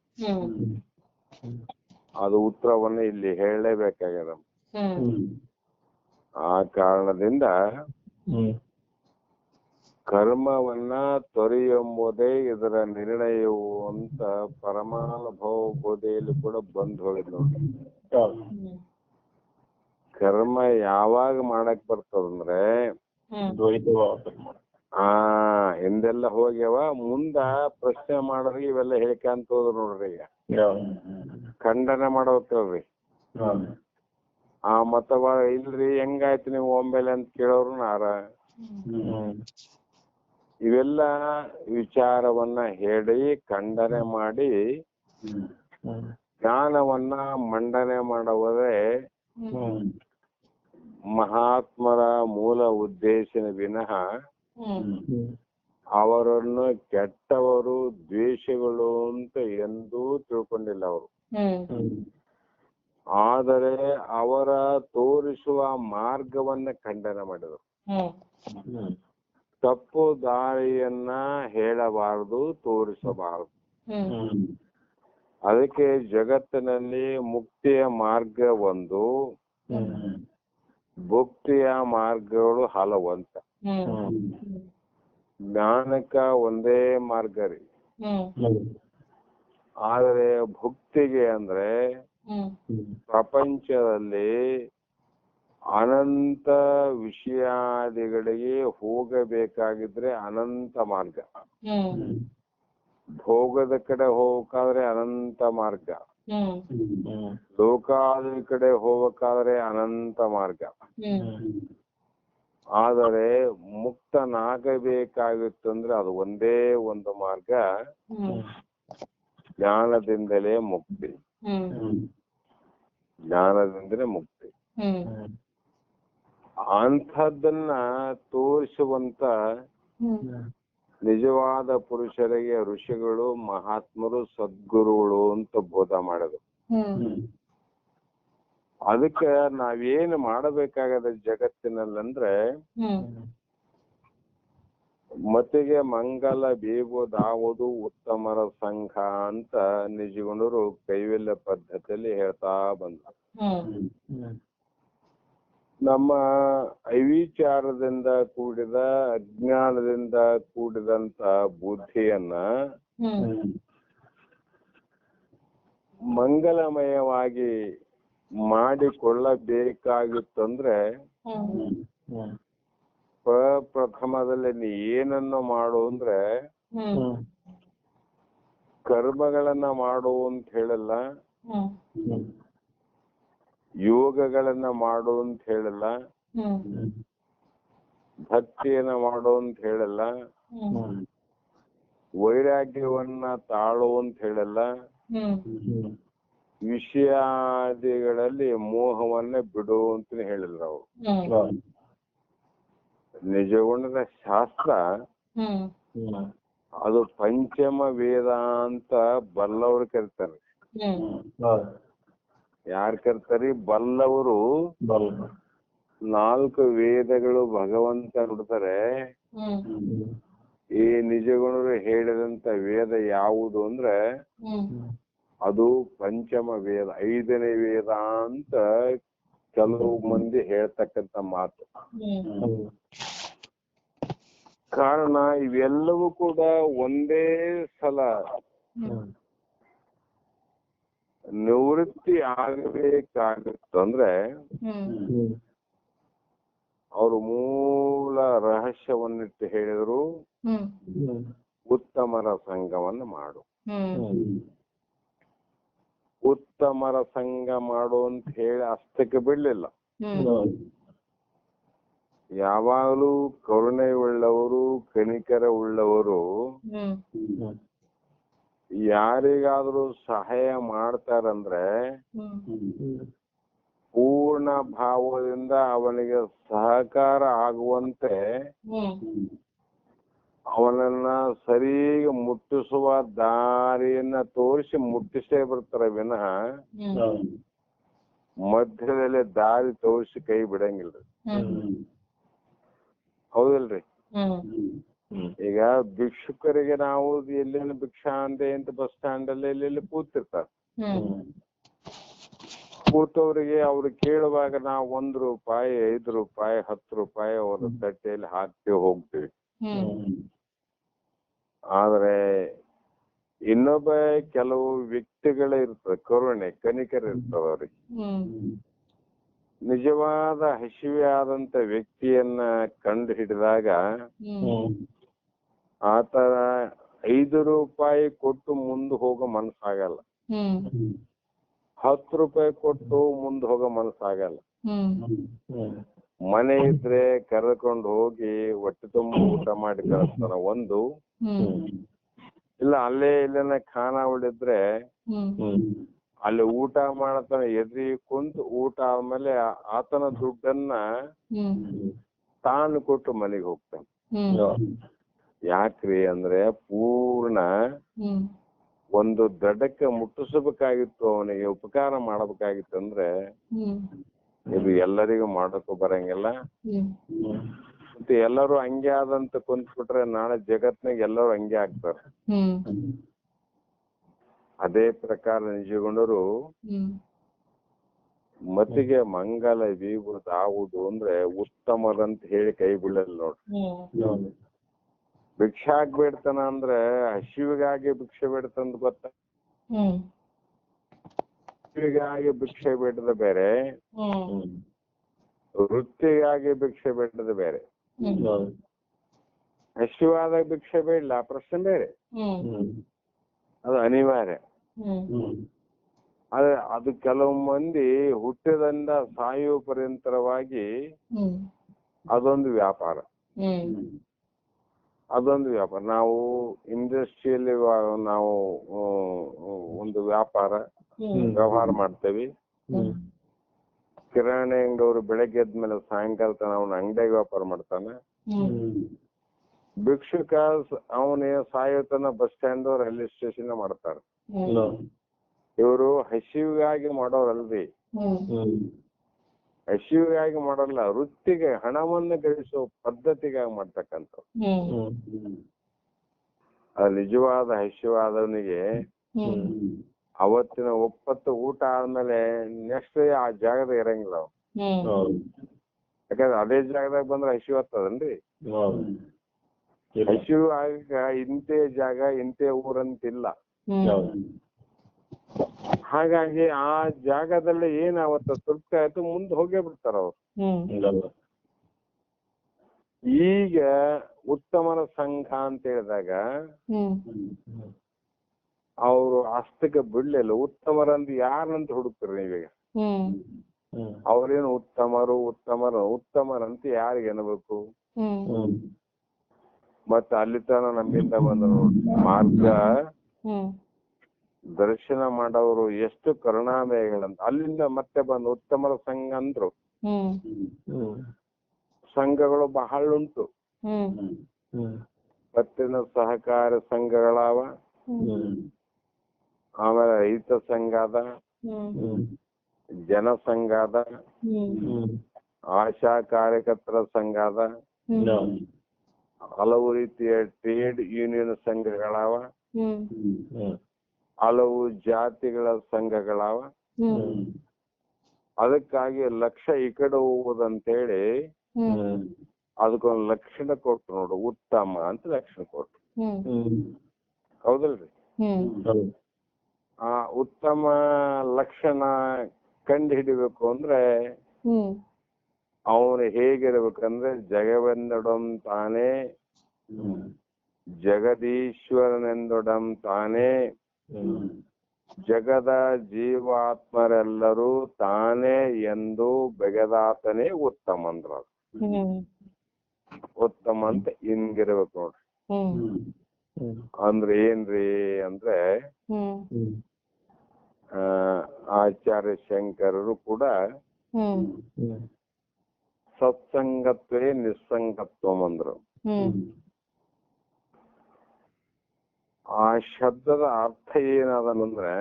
ಅದು ಉತ್ತರವನ್ನು ಇಲ್ಲಿ ಹೇಳಲೇಬೇಕಾಗ್ಯದ. ಆ ಕಾರಣದಿಂದ ಕರ್ಮವನ್ನ ತೊರೆಯೆಂಬುದೇ ಇದರ ನಿರ್ಣಯವು ಅಂತ ಪರಮಾನುಭವ ಬೋಧೆಯಲ್ಲಿ ಕೂಡ ಬಂದ್ ಹೋಗಿದೆ ನೋಡಿ. ಕರ್ಮ ಯಾವಾಗ ಮಾಡಕ್ ಬರ್ತದಂದ್ರೆ ಹಿಂದೆಲ್ಲ ಹೋಗ್ಯಾವ, ಮುಂದ ಪ್ರಶ್ನೆ ಮಾಡೋರಿಗೆ ಇವೆಲ್ಲ ಹೇಳ್ಕಂತ ಹೋದ್ರು ನೋಡ್ರಿ. ಈಗ ಖಂಡನೆ ಮಾಡ್ಬೇಕಲ್ರಿ. ಮತ್ತವ ಇಲ್ರಿ ಹೆಂಗಾಯ್ತು ನೀವು ಒಮ್ಮೆಲೆ ಅಂತ ಕೇಳೋರು ನಾರ. ಇವೆಲ್ಲ ವಿಚಾರವನ್ನ ಹೇಳಿ ಖಂಡನೆ ಮಾಡಿ ಜ್ಞಾನವನ್ನ ಮಂಡನೆ ಮಾಡುವುದೇ ಮಹಾತ್ಮರ ಮೂಲ ಉದ್ದೇಶನ ವಿನಃ ಅವರನ್ನು ಕೆಟ್ಟವರು ದ್ವೇಷಗಳು ಅಂತ ಎಂದೂ ತಿಳ್ಕೊಂಡಿಲ್ಲ ಅವರು. ಆದರೆ ಅವರ ತೋರಿಸುವ ಮಾರ್ಗವನ್ನ ಖಂಡನೆ ಮಾಡಿದರು. ತಪ್ಪು ದಾರಿಯನ್ನ ಹೇಳಬಾರದು, ತೋರಿಸಬಾರದು. ಅದಕ್ಕೆ ಜಗತ್ತಿನಲ್ಲಿ ಮುಕ್ತಿಯ ಮಾರ್ಗ ಒಂದು, ಭುಕ್ತಿಯ ಮಾರ್ಗಗಳು ಹಲವಂತ. ಜ್ಞಾನಕ್ಕ ಒಂದೇ ಮಾರ್ಗ ರೀ. ಆದರೆ ಭುಕ್ತಿಗೆ ಅಂದ್ರೆ ಪ್ರಪಂಚದಲ್ಲಿ ಅನಂತ ವಿಷಯಾದಿಗಳಿಗೆ ಹೋಗಬೇಕಾಗಿದ್ರೆ ಅನಂತ ಮಾರ್ಗ, ಭೋಗದ ಕಡೆ ಹೋಗ್ಬೇಕಾದ್ರೆ ಅನಂತ ಮಾರ್ಗ, ಲೋಕಾದಿ ಕಡೆ ಹೋಗ್ಬೇಕಾದ್ರೆ ಅನಂತ ಮಾರ್ಗ. ಆದರೆ ಮುಕ್ತನಾಗಬೇಕಾಗಿತ್ತಂದ್ರೆ ಅದು ಒಂದೇ ಒಂದು ಮಾರ್ಗ, ಜ್ಞಾನದಿಂದಲೇ ಮುಕ್ತಿ. ಜ್ಞಾನದಿಂದಲೇ ಮುಕ್ತಿ. ಅಂಥದ್ದನ್ನ ತೋರಿಸುವಂತ ನಿಜವಾದ ಪುರುಷರಿಗೆ ಋಷಿಗಳು, ಮಹಾತ್ಮರು, ಸದ್ಗುರುಗಳು ಅಂತ ಬೋಧ ಮಾಡಿದ್ರು. ಅದಕ್ಕೆ ನಾವೇನು ಮಾಡಬೇಕಾಗದ ಜಗತ್ತಿನಲ್ಲಂದ್ರೆ ಮತಿಗೆ ಮಂಗಲ ಬೇಗುವುದಾವುದು ಉತ್ತಮರ ಸಂಘ ಅಂತ ನಿಜಗುಣರು ಕೈವಲ್ಯ ಪದ್ಧತಿಯಲ್ಲಿ ಹೇಳ್ತಾ ಬಂದ್ರು. ನಮ್ಮ ಅವಿಚಾರದಿಂದ ಕೂಡಿದ ಅಜ್ಞಾನದಿಂದ ಕೂಡಿದಂತ ಬುದ್ಧಿಯನ್ನ ಮಂಗಲಮಯವಾಗಿ ಮಾಡಿಕೊಳ್ಳಬೇಕಾಗಿತ್ತಂದ್ರೆ ಪ್ರಥಮದಲ್ಲಿ ನೀ ಏನನ್ನು ಮಾಡು ಅಂದ್ರೆ ಕರ್ಮಗಳನ್ನ ಮಾಡು ಅಂತ ಹೇಳಲ್ಲ, ಯೋಗಗಳನ್ನ ಮಾಡು ಅಂತ ಹೇಳಲ್ಲ, ಭಕ್ತಿಯನ್ನ ಮಾಡು ಅಂತ ಹೇಳಲ್ಲ, ವೈರಾಗ್ಯವನ್ನ ತಾಳು ಅಂತ ಹೇಳಲ್ಲ, ವಿಷಯಾದಿಗಳಲ್ಲಿ ಮೋಹವನ್ನ ಬಿಡು ಅಂತ ಹೇಳಿಲ್ಲ ಅವರು. ನಿಜಗುಣದ ಶಾಸ್ತ್ರ ಅದು ಪಂಚಮ ವೇದ ಅಂತ ಬಲ್ಲವರು ಕರಿತಾರೆ. ಯಾರು ಕರಿತಾರಿ? ಬಲ್ಲವರು. 4 ವೇದಗಳು ಭಗವಂತ ನುಡ್ತಾರೆ. ಈ ನಿಜಗುಣರು ಹೇಳಿದಂತ ವೇದ ಯಾವುದು ಅಂದ್ರೆ ಅದು ಪಂಚಮ ವೇದ, 5ನೇ ವೇದ ಅಂತ ಕೆಲವು ಮಂದಿ ಹೇಳ್ತಕ್ಕಂತ ಮಾತು. ಕಾರಣ ಇವೆಲ್ಲವೂ ಕೂಡ ಒಂದೇ ಸಲ ನಿವೃತ್ತಿ ಆಗಬೇಕಾಗುತ್ತಂದ್ರೆ ಅವರು ಮೂಲ ರಹಸ್ಯವನ್ನಿಟ್ಟು ಹೇಳಿದ್ರು, ಉತ್ತಮರ ಸಂಘವನ್ನು ಮಾಡು. ಉತ್ತಮರ ಸಂಘ ಮಾಡು ಅಂತ ಹೇಳಿ ಅಷ್ಟಕ್ಕೆ ಬಿಡ್ಲಿಲ್ಲ. ಯಾವಾಗಲೂ ಕರುಣೆ ಉಳ್ಳವರು, ಕನಿಕರ ಉಳ್ಳವರು ಯಾರಿಗಾದ್ರೂ ಸಹಾಯ ಮಾಡ್ತಾರಂದ್ರೆ ಪೂರ್ಣ ಭಾವದಿಂದ ಅವನಿಗೆ ಸಹಕಾರ ಆಗುವಂತೆ ಅವನನ್ನ ಸರಿಯಾಗಿ ಮುಟ್ಟಿಸುವ ದಾರಿಯನ್ನ ತೋರಿಸಿ ಮುಟ್ಟಿಸೇ ಬರ್ತಾರೆ ವಿನಃ ಮಧ್ಯದಲ್ಲಿ ದಾರಿ ತೋರಿಸಿ ಕೈ ಬಿಡಂಗಿಲ್ರಿ. ಹೌದಲ್ರಿ? ಈಗ ಭಿಕ್ಷುಕರಿಗೆ ನಾವು ಎಲ್ಲೇನು ಭಿಕ್ಷಾ ಅಂದೆ ಅಂತ ಬಸ್ ಸ್ಟ್ಯಾಂಡ್ ಅಲ್ಲಿ ಎಲ್ಲೆಲ್ಲಿ ಕೂತಿರ್ತಾರೆ. ಕೂತವ್ರಿಗೆ ಅವ್ರು ಕೇಳುವಾಗ ನಾವು ₹1, ₹5, ₹10 ಅವರ ತಟ್ಟೆಯಲ್ಲಿ ಹಾಕ್ತೇವೆ, ಹೋಗ್ತೀವಿ. ಆದ್ರೆ ಇನ್ನೊಬ್ಬ ಕೆಲವು ವ್ಯಕ್ತಿಗಳೇ ಇರ್ತದೆ, ಕರುಣೆ ಕನಿಕರ ಇರ್ತದ ಅವ್ರಿಗೆ. ನಿಜವಾದ ಹಸಿವೆ ಆದಂತ ವ್ಯಕ್ತಿಯನ್ನ ಕಂಡು ಹಿಡಿದಾಗ ಆತರ ₹5 ಕೊಟ್ಟು ಮುಂದೆ ಹೋಗೋ ಮನಸ್ಸಾಗಲ್ಲ, ₹10 ಕೊಟ್ಟು ಮುಂದೆ ಹೋಗೋ ಮನಸ್ಸಾಗಲ್ಲ. ಮನೆ ಇದ್ರೆ ಕರೆದುಕೊಂಡು ಹೋಗಿ ಹೊಟ್ಟೆ ತುಂಬ ಊಟ ಮಾಡಿ ಕಳಿಸ್ತಾನ ಒಂದು. ಇಲ್ಲ ಅಲ್ಲೇ ಇಲ್ಲೇನ ಖಾನಾವಳಿದ್ರೆ ಅಲ್ಲಿ ಊಟ ಮಾಡತಾನ, ಎದ್ರಿ ಕುಂತು ಊಟ ಆದ್ಮೇಲೆ ಆತನ ದುಡ್ಡನ್ನ ತಾನು ಕೊಟ್ಟು ಮನೆಗೆ ಹೋಗ್ತಾನೆ. ಯಾಕ್ರಿ ಅಂದ್ರೆ ಪೂರ್ಣ ಒಂದು ದಡಕ್ಕೆ ಮುಟ್ಟಿಸಬೇಕಾಗಿತ್ತು, ಅವನಿಗೆ ಉಪಕಾರ ಮಾಡಬೇಕಾಗಿತ್ತು. ಅಂದ್ರೆ ಇದು ಎಲ್ಲರಿಗೂ ಮಾಡೋಕ್ಕೂ ಬರಂಗಿಲ್ಲ. ಮತ್ತೆ ಎಲ್ಲರೂ ಹಂಗೆ ಆದಂತ ಕುಂತ್ಬಿಟ್ರೆ ನಾಳೆ ಜಗತ್ನಾಗ ಎಲ್ಲರೂ ಹಂಗೆ ಆಗ್ತಾರೆ. ಅದೇ ಪ್ರಕಾರ ನಿಜಗೊಂಡರು ಮತಿಗೆ ಮಂಗಲ ಬೀಗುವುದಾವುದು ಅಂದ್ರೆ ಉತ್ತಮರಂತ ಹೇಳಿ ಕೈ ಬೀಳಲ್ಲ ನೋಡ್ರಿ. ಭಿಕ್ಷೆ ಹಾಕ್ಬೇಡ್ತಾನ ಅಂದ್ರೆ ಹಸಿವಿಗಾಗಿ ಭಿಕ್ಷೆ ಬೇಡ್ತಂದ್ ಗೊತ್ತ. ಹಸಿವಿಗಾಗಿ ಭಿಕ್ಷೆ ಬೇಡದ ಬೇರೆ, ವೃತ್ತಿಗಾಗಿ ಭಿಕ್ಷೆ ಬೇಡದ ಬೇರೆ. ಹಸಿವಾದಾಗ ಭಿಕ್ಷೆ ಬೇಡಲ್ಲ, ಆ ಪ್ರಶ್ನೆ ಬೇರೆ, ಅದು ಅನಿವಾರ್ಯ. ಆದ್ರೆ ಅದು ಕೆಲವು ಮಂದಿ ಹುಟ್ಟಿದಿಂದ ಸಾಯುವ ಪರ್ಯಂತರವಾಗಿ ಅದೊಂದು ವ್ಯಾಪಾರ. ನಾವು ಇಂಡಸ್ಟ್ರಿಯಲ್ಲಿ ನಾವು ಒಂದು ವ್ಯವಹಾರ ಮಾಡ್ತೇವಿ. ಕಿರಾಣಿ ಅಂಗಡಿಯವರು ಬೆಳಗ್ಗೆ ಎದ್ಮೇಲೆ ಸಾಯಂಕಾಲ ತನ ಅವನ ಅಂಗಡಿಯಾಗ ವ್ಯಾಪಾರ ಮಾಡ್ತಾನೆ. ಭಿಕ್ಷುಕ ಅವನೇ ಸಾಯೋತನ ಬಸ್ ಸ್ಟ್ಯಾಂಡ್ ರೈಲ್ವೆ ಸ್ಟೇಷನ್ ಮಾಡ್ತಾರೆ. ಇವರು ಹಸಿವಿಗಾಗಿ ಮಾಡೋರಲ್ರಿ, ಹಸಿವಿಗಾಗಿ ಮಾಡಲ್ಲ, ವೃತ್ತಿಗೆ ಹಣವನ್ನು ಗಳಿಸೋ ಪದ್ಧತಿಗಾಗಿ ಮಾಡ್ತಕ್ಕಂಥ. ಅದು ನಿಜವಾದ ಹಸಿವಾದವನಿಗೆ ಅವತ್ತಿನ ಒಪ್ಪತ್ತು ಊಟ ಆದ್ಮೇಲೆ ನೆಕ್ಸ್ಟ್ ಆ ಜಾಗದ ಇರಂಗಿಲ್ಲ ಅವ. ಯಾಕಂದ್ರೆ ಅದೇ ಜಾಗದಾಗ ಬಂದ್ರೆ ಹಸಿವು ಆಗ್ತದನ್ರಿ. ಹಸಿವು ಆಗ ಇಂತೆ ಜಾಗ ಇಂತೆ ಊರಂತಿಲ್ಲ. ಹಾಗಾಗಿ ಆ ಜಾಗದಲ್ಲಿ ಏನ್ ಅವತ್ತು ತೃಪ್ತಿ ಆಯ್ತು ಮುಂದೆ ಹೋಗೇ ಬಿಡ್ತಾರ ಅವ್ರು. ಈಗ ಉತ್ತಮರ ಸಂಘ ಅಂತ ಹೇಳಿದಾಗ ಅವರು ಅಷ್ಟಕ್ಕೆ ಬಿಡ್ಲಿಲ್ಲ. ಉತ್ತಮರಂತ ಯಾರಂತ ಹುಡುಕ್ತಾರೆ ನೀವೀಗ? ಅವ್ರೇನು ಉತ್ತಮರಂತ ಯಾರಿಗೆ ಅನ್ಬೇಕು? ಮತ್ತ ಅಲ್ಲಿ ತನ ನಮ್ಮಿಂದ ಬಂದ ಮಾರ್ಗ ದರ್ಶನ ಮಾಡೋರು ಎಷ್ಟು ಕರುಣಾಮಯಗಳಂತ ಅಲ್ಲಿಂದ ಮತ್ತೆ ಬಂದು ಉತ್ತಮರ ಸಂಘ ಅಂದ್ರು. ಸಂಘಗಳು ಬಹಳ ಉಂಟು. ಪತ್ತಿನ ಸಹಕಾರ ಸಂಘಗಳವ, ಆಮೇಲೆ ರೈತ ಸಂಘ ಅದ, ಜನಸಂಘ ಅದ, ಆಶಾ ಕಾರ್ಯಕರ್ತರ ಸಂಘ ಅದ, ಹಲವು ರೀತಿಯ ಟ್ರೇಡ್ ಯೂನಿಯನ್ ಸಂಘಗಳವ, ಹಲವು ಜಾತಿಗಳ ಸಂಘಗಳವ. ಅದಕ್ಕಾಗಿ ಲಕ್ಷ್ಯ ಈ ಕಡೆ ಹೋಗುದಂತೇಳಿ ಅದಕ್ಕೊಂದು ಲಕ್ಷಣ ಕೊಟ್ಟು ನೋಡು, ಉತ್ತಮ ಅಂತ ಲಕ್ಷಣ ಕೊಟ್ಟು. ಹೌದಲ್ರಿ? ಆ ಉತ್ತಮ ಲಕ್ಷಣ ಕಂಡು ಹಿಡಿಬೇಕು ಅಂದ್ರೆ ಅವನು ಹೇಗಿರ್ಬೇಕಂದ್ರೆ ಜಗವೆಂದೊಡಂ ತಾನೇ, ಜಗದೀಶ್ವರನೆಂದೊಡಂ ತಾನೇ, ಜಗದ ಜೀವಾತ್ಮರೆಲ್ಲರೂ ತಾನೇ ಎಂದು ಬೆಗದಾತನೇ ಉತ್ತಮ ಅಂದ್ರ. ಉತ್ತಮ ಅಂತ ಹಿಂಗಿರ್ಬೇಕು ನೋಡ್ರಿ. ಅಂದ್ರೆ ಏನ್ರಿ ಅಂದ್ರೆ ಆಚಾರ್ಯ ಶಂಕರರು ಕೂಡ ಸತ್ಸಂಗತ್ವೇ ನಿಸ್ಸಂಗತ್ವಂ ಅಂದ್ರು. ಆ ಶಬ್ದದ ಅರ್ಥ ಏನದನಂದ್ರೆ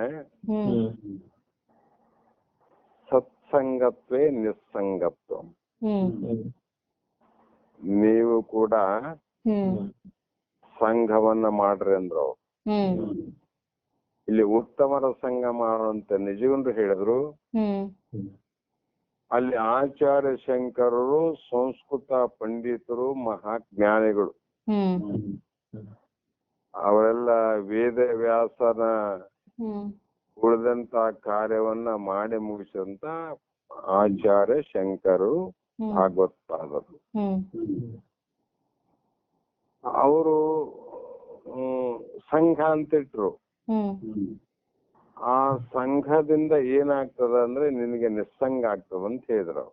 ಸತ್ಸಂಗತ್ವೇ ನಿಸ್ಸಂಗತ್ವ. ನೀವು ಕೂಡ ಸಂಘವನ್ನ ಮಾಡ್ರಿ ಅಂದ್ರು. ಇಲ್ಲಿ ಉತ್ತಮರ ಸಂಘ ಮಾಡುವಂತ ನಿಜಗುಂಡ್ರು ಹೇಳಿದ್ರು. ಅಲ್ಲಿ ಆಚಾರ್ಯ ಶಂಕರರು ಸಂಸ್ಕೃತ ಪಂಡಿತರು, ಮಹಾಜ್ಞಾನಿಗಳು. ಅವರೆಲ್ಲ ವೇದ ವ್ಯಾಸನ ಉಳಿದಂತ ಕಾರ್ಯವನ್ನ ಮಾಡಿ ಮುಗಿಸಿದಂತ ಆಚಾರ್ಯ ಶಂಕರರು ಭಾಗವತ್ಪಾದರು. ಅವರು ಸಂಘ ಅಂತಿಟ್ರು. ಆ ಸಂಘದಿಂದ ಏನಾಗ್ತದ ಅಂದ್ರೆ ನಿನಗೆ ನಿಸ್ಸಂಗ ಆಗ್ತದ ಅಂತ ಹೇಳಿದ್ರು.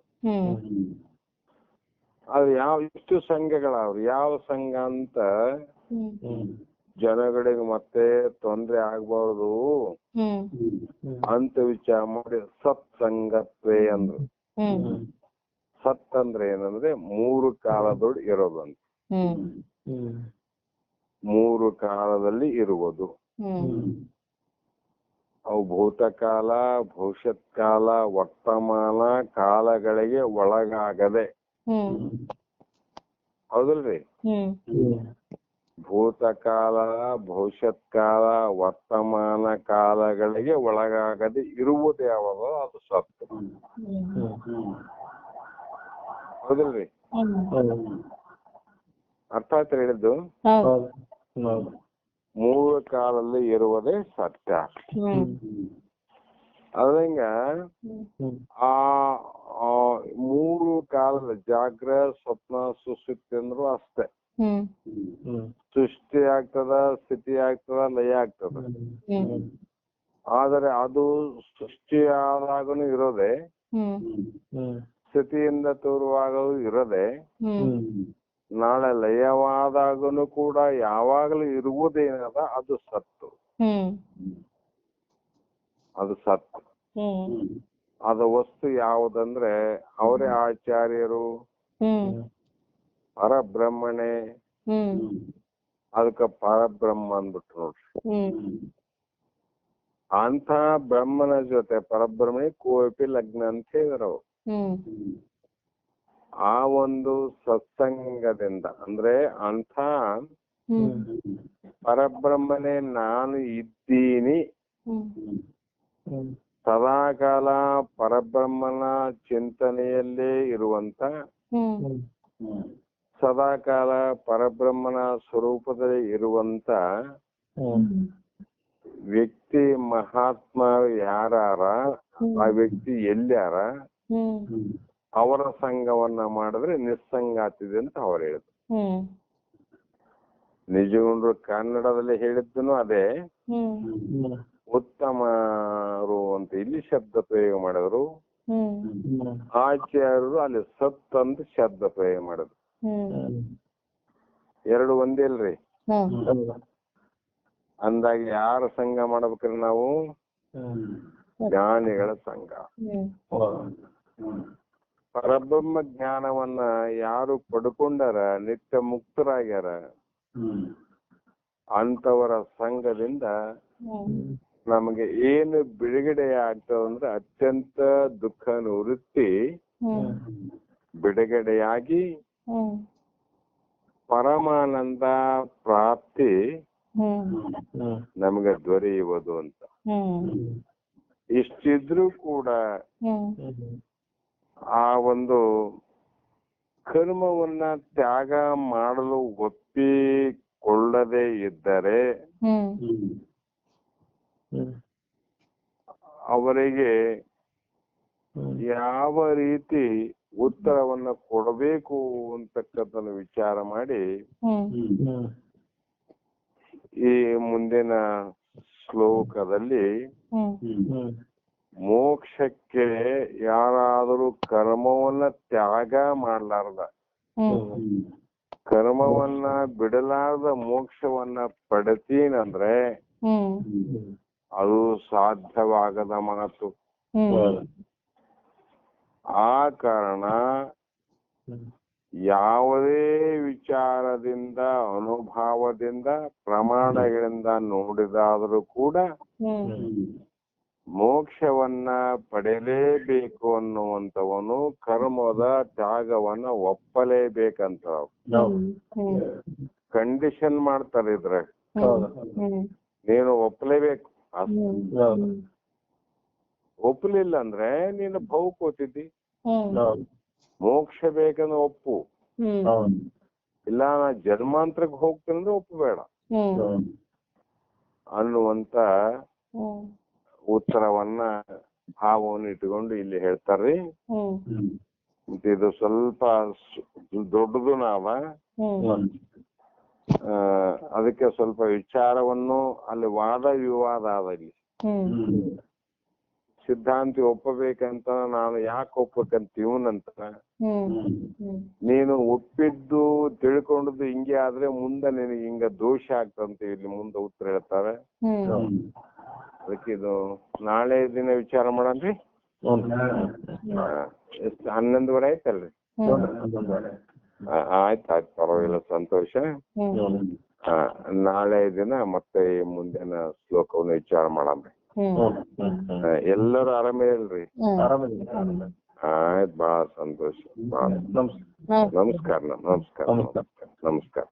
ಅದು ಇಷ್ಟು ಸಂಘಗಳವ್ರು. ಯಾವ ಸಂಘ ಅಂತ ಜನಗಳಿಗೆ ಮತ್ತೆ ತೊಂದ್ರೆ ಆಗ್ಬಾರ್ದು ಅಂತ ವಿಚಾರ ಮಾಡಿ ಸತ್ಸಂಗತ್ವೇ ಅಂದ್ರು. ಸತ್ ಅಂದ್ರೆ ಏನಂದ್ರೆ 3 ಕಾಲದೊಳಗೆ ಇರೋದಂತ. 3 ಕಾಲದಲ್ಲಿ ಇರುವುದು. ಅವು ಭೂತಕಾಲ, ಭವಿಷ್ಯತ್ ಕಾಲ, ವರ್ತಮಾನ ಕಾಲಗಳಿಗೆ ಒಳಗಾಗದೆ. ಹೌದಲ್ರಿ? ಭೂತಕಾಲ, ಭವಿಷ್ಯತ್ ಕಾಲ, ವರ್ತಮಾನ ಕಾಲಗಳಿಗೆ ಒಳಗಾಗದೆ ಇರುವುದು ಯಾವಾಗ? ಅದು ಸತ್ತು. ಹೌದಲ್ರಿ? ಅರ್ಥ ಆಯ್ತು ಹೇಳಿದ್ದು? 3 ಕಾಲದಲ್ಲಿ ಇರುವುದೇ ಸತ್ಯ. ಅದಂಗ ಆ 3 ಕಾಲದ ಜಾಗ್ರ, ಸ್ವಪ್ನ, ಸುಷುಪ್ತಿ ಅಂದ್ರು ಅಷ್ಟೇ. ಸೃಷ್ಟಿ ಆಗ್ತದ, ಸ್ಥಿತಿ ಆಗ್ತದ, ಲಯ ಆಗ್ತದ. ಆದರೆ ಅದು ಸೃಷ್ಟಿಯಾದಾಗನು ಇರೋದೆ, ಸ್ಥಿತಿಯಿಂದ ತೋರುವಾಗಲೂ ಇರೋದೆ, ನಾಳೆ ಲಯವಾದಾಗನು ಕೂಡ ಯಾವಾಗಲೂ ಇರುವುದೇನದ ಅದು ಸತ್ತು. ಅದು ಸತ್ತು. ಅದ ವಸ್ತು ಯಾವುದಂದ್ರೆ ಅವರೇ ಆಚಾರ್ಯರು, ಪರಬ್ರಹ್ಮಣೆ. ಅದಕ್ಕ ಪರಬ್ರಹ್ಮ ಅಂದ್ಬಿಟ್ರು ನೋಡ್ರಿ. ಅಂತ ಬ್ರಹ್ಮನ ಜೊತೆ ಪರಬ್ರಹ್ಮಣಿ ಕೋಪಿ ಲಗ್ನ ಅಂತ ಹೇಳಿದ್ರು. ಆ ಒಂದು ಸತ್ಸಂಗದಿಂದ ಅಂದ್ರೆ ಅಂಥ ಪರಬ್ರಹ್ಮನೇ ನಾನು ಇದ್ದೀನಿ, ಸದಾಕಾಲ ಪರಬ್ರಹ್ಮನ ಚಿಂತನೆಯಲ್ಲೇ ಇರುವಂತ, ಸದಾಕಾಲ ಪರಬ್ರಹ್ಮನ ಸ್ವರೂಪದಲ್ಲಿ ಇರುವಂತ ವ್ಯಕ್ತಿ ಮಹಾತ್ಮ ಯಾರಾರ, ಆ ವ್ಯಕ್ತಿ ಎಲ್ಯಾರ ಅವರ ಸಂಘವನ್ನ ಮಾಡಿದ್ರೆ ನಿಸ್ಸಂಗ ಆಗ್ತಿದೆ ಅಂತ ಅವ್ರು ಹೇಳಿದ್ರು. ನಿಜಗುಂಡ್ರು ಕನ್ನಡದಲ್ಲಿ ಹೇಳಿದ್ದನು ಅದೇ. ಉತ್ತಮರು ಅಂತ ಇಲ್ಲಿ ಶಬ್ದ ಪ್ರಯೋಗ ಮಾಡಿದ್ರು. ಆಚಾರ್ಯರು ಅಲ್ಲಿ ಸತ್ ಅಂತ ಶಬ್ದ ಪ್ರಯೋಗ ಮಾಡಿದ್ರು. ಎರಡು ಒಂದೇ ಅಲ್ರಿ? ಅಂದಾಗ ಯಾರ ಸಂಘ ಮಾಡ್ಬೇಕ್ರಿ ನಾವು? ಜ್ಞಾನಿಗಳ ಸಂಘ. ಪರಬ್ರಹ್ಮ ಜ್ಞಾನವನ್ನ ಯಾರು ಪಡ್ಕೊಂಡಾರ, ನಿತ್ಯ ಮುಕ್ತರಾಗ್ಯಾರ, ಅಂತವರ ಸಂಘದಿಂದ ನಮಗೆ ಏನು ಬಿಡುಗಡೆ ಆಗ್ತದಂದ್ರೆ ಅತ್ಯಂತ ದುಃಖ ನಿವೃತ್ತಿ, ಬಿಡುಗಡೆಯಾಗಿ ಪರಮಾನಂದ ಪ್ರಾಪ್ತಿ ನಮಗೆ ದೊರೆಯುವುದು ಅಂತ. ಇಷ್ಟಿದ್ರೂ ಕೂಡ ಆ ಒಂದು ಕರ್ಮವನ್ನ ತ್ಯಾಗ ಮಾಡಲು ಒಪ್ಪಿಕೊಳ್ಳದೆ ಇದ್ದರೆ ಅವರಿಗೆ ಯಾವ ರೀತಿ ಉತ್ತರವನ್ನ ಕೊಡಬೇಕು ಅಂತಕ್ಕಂಥದ್ದು ವಿಚಾರ ಮಾಡಿ ಈ ಮುಂದಿನ ಶ್ಲೋಕದಲ್ಲಿ ಮೋಕ್ಷಕ್ಕೆ ಯಾರಾದರೂ ಕರ್ಮವನ್ನ ತ್ಯಾಗ ಮಾಡಲಾರ್ದ, ಕರ್ಮವನ್ನ ಬಿಡಲಾರ್ದ ಮೋಕ್ಷವನ್ನ ಪಡೆತೀನಂದ್ರೆ ಅದು ಸಾಧ್ಯವಾಗದ ಮಾತು. ಆ ಕಾರಣ ಯಾವುದೇ ವಿಚಾರದಿಂದ, ಅನುಭವದಿಂದ, ಪ್ರಮಾಣಗಳಿಂದ ನೋಡಿದಾದರೂ ಕೂಡ ಮೋಕ್ಷವನ್ನ ಪಡೆಯಲೇಬೇಕು ಅನ್ನುವಂಥವನು ಕರ್ಮದ ತ್ಯಾಗವನ್ನ ಒಪ್ಪಲೇಬೇಕಂತ ಕಂಡೀಷನ್ ಮಾಡ್ತಾರೆ. ಇದ್ರೆ ನೀನು ಒಪ್ಪಲೇಬೇಕು. ಒಪ್ಪಲಿಲ್ಲ ಅಂದ್ರೆ ನೀನು ಭೌಕೋತಿದ್ದಿ. ಮೋಕ್ಷ ಬೇಕಂದ್ರೆ ಒಪ್ಪು, ಇಲ್ಲ ನಾ ಜನ್ಮಾಂತರಕ್ಕೆ ಹೋಗ್ತೀನಂದ್ರೆ ಒಪ್ಪಬೇಡ ಅನ್ನುವಂತ ಉತ್ತರವನ್ನ ಭಾವವನ್ನು ಇಟ್ಕೊಂಡು ಇಲ್ಲಿ ಹೇಳ್ತಾರ್ರಿ. ಇದು ಸ್ವಲ್ಪ ದೊಡ್ಡದು ನಾವ, ಅದಕ್ಕೆ ಸ್ವಲ್ಪ ವಿಚಾರವನ್ನು ಅಲ್ಲಿ ವಾದ ವಿವಾದ ಆದ. ಇಲ್ಲಿ ಸಿದ್ಧಾಂತಿ ಒಪ್ಪಬೇಕಂತ ನಾನು ಯಾಕೆ ಒಪ್ಪಬೇಕಂತ ಇವನಂತ, ನೀನು ಒಪ್ಪಿದ್ದು ತಿಳ್ಕೊಂಡದ್ದು ಹಿಂಗೆ ಆದ್ರೆ ಮುಂದೆ ನಿನಗೆ ಹಿಂಗ ದೋಷ ಆಗ್ತಂತ ಇಲ್ಲಿ ಮುಂದೆ ಉತ್ತರ ಹೇಳ್ತಾರೆ. ಅದಕ್ಕೆ ಇದು ನಾಳೆ ದಿನ ವಿಚಾರ ಮಾಡನ್ರಿ. 11:30 ಆಯ್ತಲ್ರಿ? ಆಯ್ತು ಪರವಾಗಿಲ್ಲ, ಸಂತೋಷ. ನಾಳೆ ದಿನ ಮತ್ತೆ ಮುಂದಿನ ಶ್ಲೋಕವನ್ನು ವಿಚಾರ ಮಾಡನ್ರಿ. ಎಲ್ಲರೂ ಆರಾಮಿರಲ್ರಿ? ಆಯ್ತು, ಬಹಳ ಸಂತೋಷ. ನಮಸ್ಕಾರ.